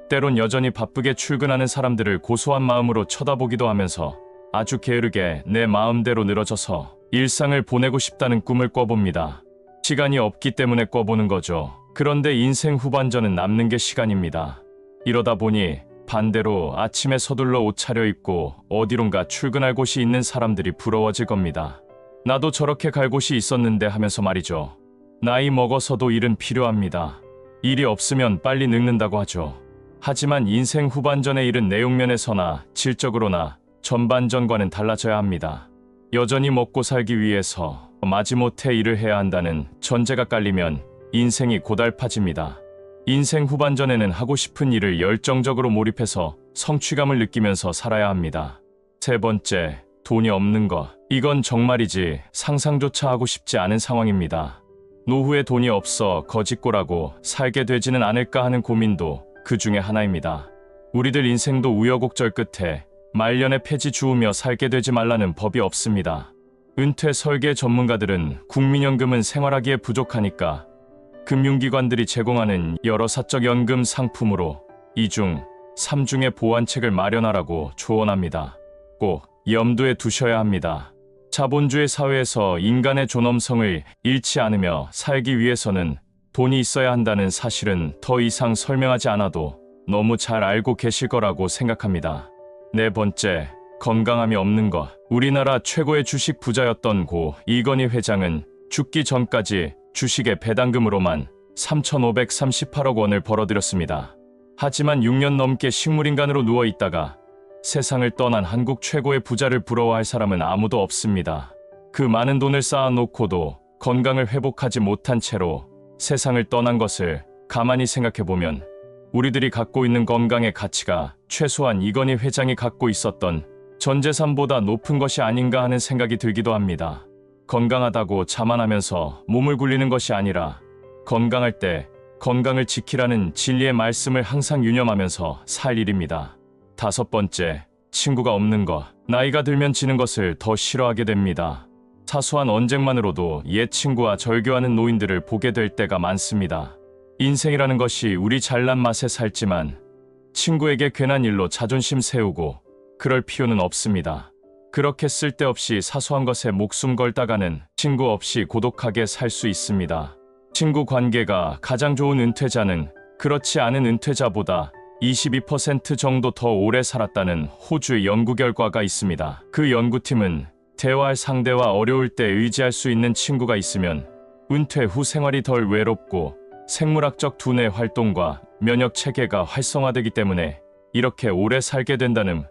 때론 여전히 바쁘게 출근하는 사람들을 고소한 마음으로 쳐다보기도 하면서 아주 게으르게 내 마음대로 늘어져서 일상을 보내고 싶다는 꿈을 꿔봅니다. 시간이 없기 때문에 꿔보는 거죠. 그런데 인생 후반전은 남는 게 시간입니다. 이러다 보니 반대로 아침에 서둘러 옷 차려입고 어디론가 출근할 곳이 있는 사람들이 부러워질 겁니다. 나도 저렇게 갈 곳이 있었는데 하면서 말이죠. 나이 먹어서도 일은 필요합니다. 일이 없으면 빨리 늙는다고 하죠. 하지만 인생 후반전의 일은 내용면에서나 질적으로나 전반전과는 달라져야 합니다. 여전히 먹고 살기 위해서 마지못해 일을 해야 한다는 전제가 깔리면 인생이 고달파집니다. 인생 후반전에는 하고 싶은 일을 열정적으로 몰입해서 성취감을 느끼면서 살아야 합니다. 세 번째, 돈이 없는 것. 이건 정말이지 상상조차 하고 싶지 않은 상황입니다. 노후에 돈이 없어 거짓골하고 살게 되지는 않을까 하는 고민도 그 중에 하나입니다. 우리들 인생도 우여곡절 끝에 말년에 폐지 주우며 살게 되지 말라는 법이 없습니다. 은퇴 설계 전문가들은 국민연금은 생활하기에 부족하니까 금융기관들이 제공하는 여러 사적 연금 상품으로 2중, 3중의 보완책을 마련하라고 조언합니다. 꼭 염두에 두셔야 합니다. 자본주의 사회에서 인간의 존엄성을 잃지 않으며 살기 위해서는 돈이 있어야 한다는 사실은 더 이상 설명하지 않아도 너무 잘 알고 계실 거라고 생각합니다. 네 번째, 건강함이 없는 것. 우리나라 최고의 주식 부자였던 고 이건희 회장은 죽기 전까지 주식의 배당금으로만 3,538억 원을 벌어들였습니다. 하지만 6년 넘게 식물인간으로 누워있다가 세상을 떠난 한국 최고의 부자를 부러워할 사람은 아무도 없습니다. 그 많은 돈을 쌓아놓고도 건강을 회복하지 못한 채로 세상을 떠난 것을 가만히 생각해보면 우리들이 갖고 있는 건강의 가치가 최소한 이건희 회장이 갖고 있었던 전 재산보다 높은 것이 아닌가 하는 생각이 들기도 합니다. 건강하다고 자만하면서 몸을 굴리는 것이 아니라 건강할 때 건강을 지키라는 진리의 말씀을 항상 유념하면서 살 일입니다. 다섯 번째, 친구가 없는 것. 나이가 들면 지는 것을 더 싫어하게 됩니다. 사소한 언쟁만으로도 옛 친구와 절교하는 노인들을 보게 될 때가 많습니다. 인생이라는 것이 우리 잘난 맛에 살지만 친구에게 괜한 일로 자존심 세우고 그럴 필요는 없습니다. 그렇게 쓸데없이 사소한 것에 목숨 걸다가는 친구 없이 고독하게 살 수 있습니다. 친구 관계가 가장 좋은 은퇴자는 그렇지 않은 은퇴자보다 22% 정도 더 오래 살았다는 호주의 연구 결과가 있습니다. 그 연구팀은 대화할 상대와 어려울 때 의지할 수 있는 친구가 있으면 은퇴 후 생활이 덜 외롭고 생물학적 두뇌 활동과 면역 체계가 활성화되기 때문에 이렇게 오래 살게 된다는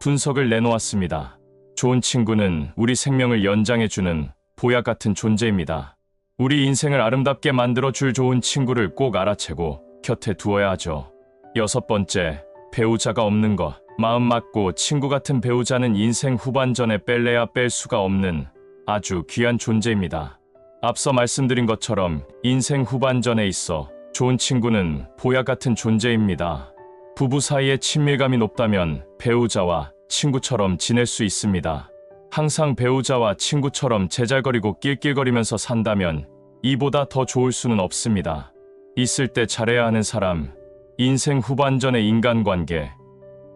분석을 내놓았습니다. 좋은 친구는 우리 생명을 연장해주는 보약 같은 존재입니다. 우리 인생을 아름답게 만들어줄 좋은 친구를 꼭 알아채고 곁에 두어야 하죠. 여섯 번째, 배우자가 없는 것. 마음 맞고 친구 같은 배우자는 인생 후반전에 뺄래야 뺄 수가 없는 아주 귀한 존재입니다. 앞서 말씀드린 것처럼 인생 후반전에 있어 좋은 친구는 보약 같은 존재입니다. 부부 사이의 친밀감이 높다면 배우자와 친구처럼 지낼 수 있습니다. 항상 배우자와 친구처럼 제잘거리고 낄낄거리면서 산다면 이보다 더 좋을 수는 없습니다. 있을 때 잘해야 하는 사람, 인생 후반전의 인간관계,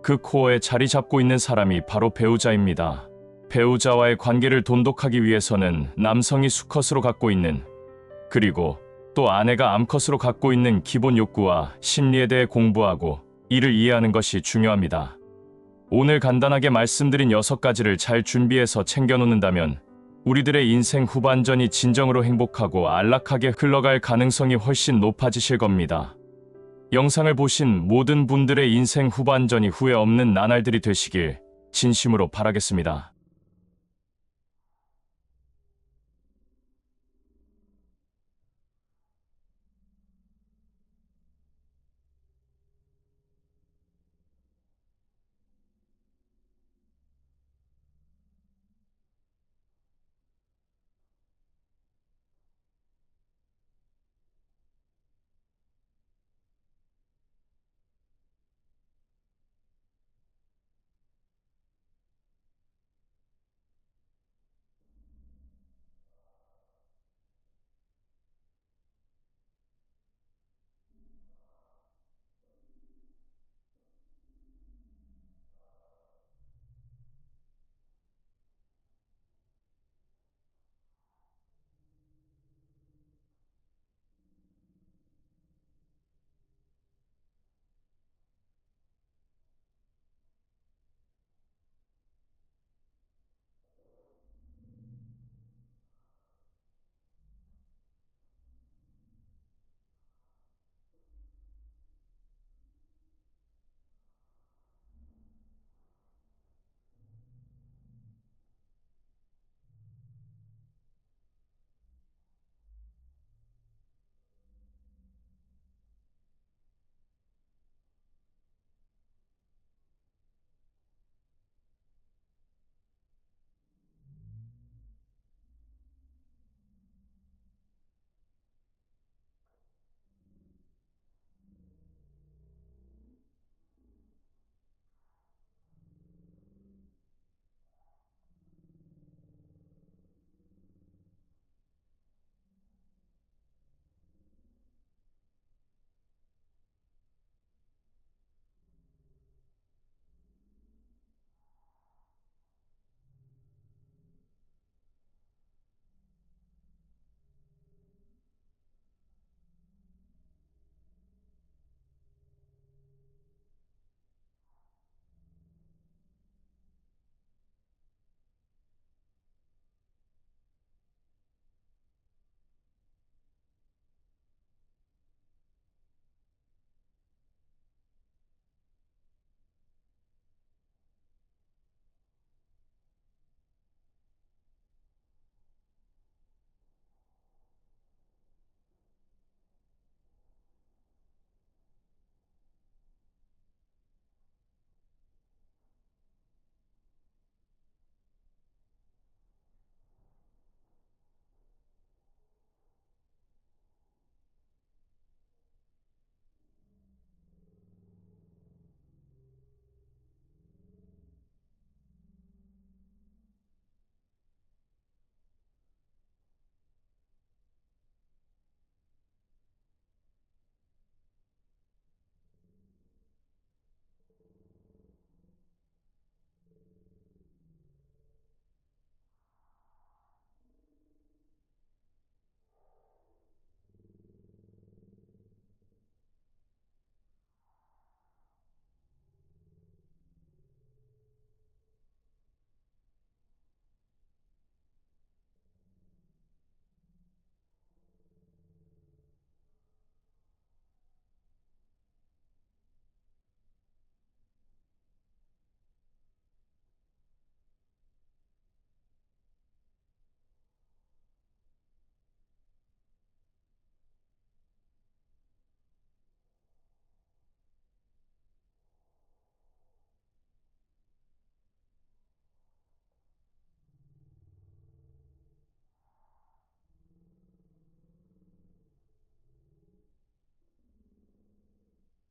그 코어에 자리 잡고 있는 사람이 바로 배우자입니다. 배우자와의 관계를 돈독하기 위해서는 남성이 수컷으로 갖고 있는, 그리고 또 아내가 암컷으로 갖고 있는 기본 욕구와 심리에 대해 공부하고 이를 이해하는 것이 중요합니다. 오늘 간단하게 말씀드린 6가지를 잘 준비해서 챙겨놓는다면 우리들의 인생 후반전이 진정으로 행복하고 안락하게 흘러갈 가능성이 훨씬 높아지실 겁니다. 영상을 보신 모든 분들의 인생 후반전이 후회 없는 나날들이 되시길 진심으로 바라겠습니다.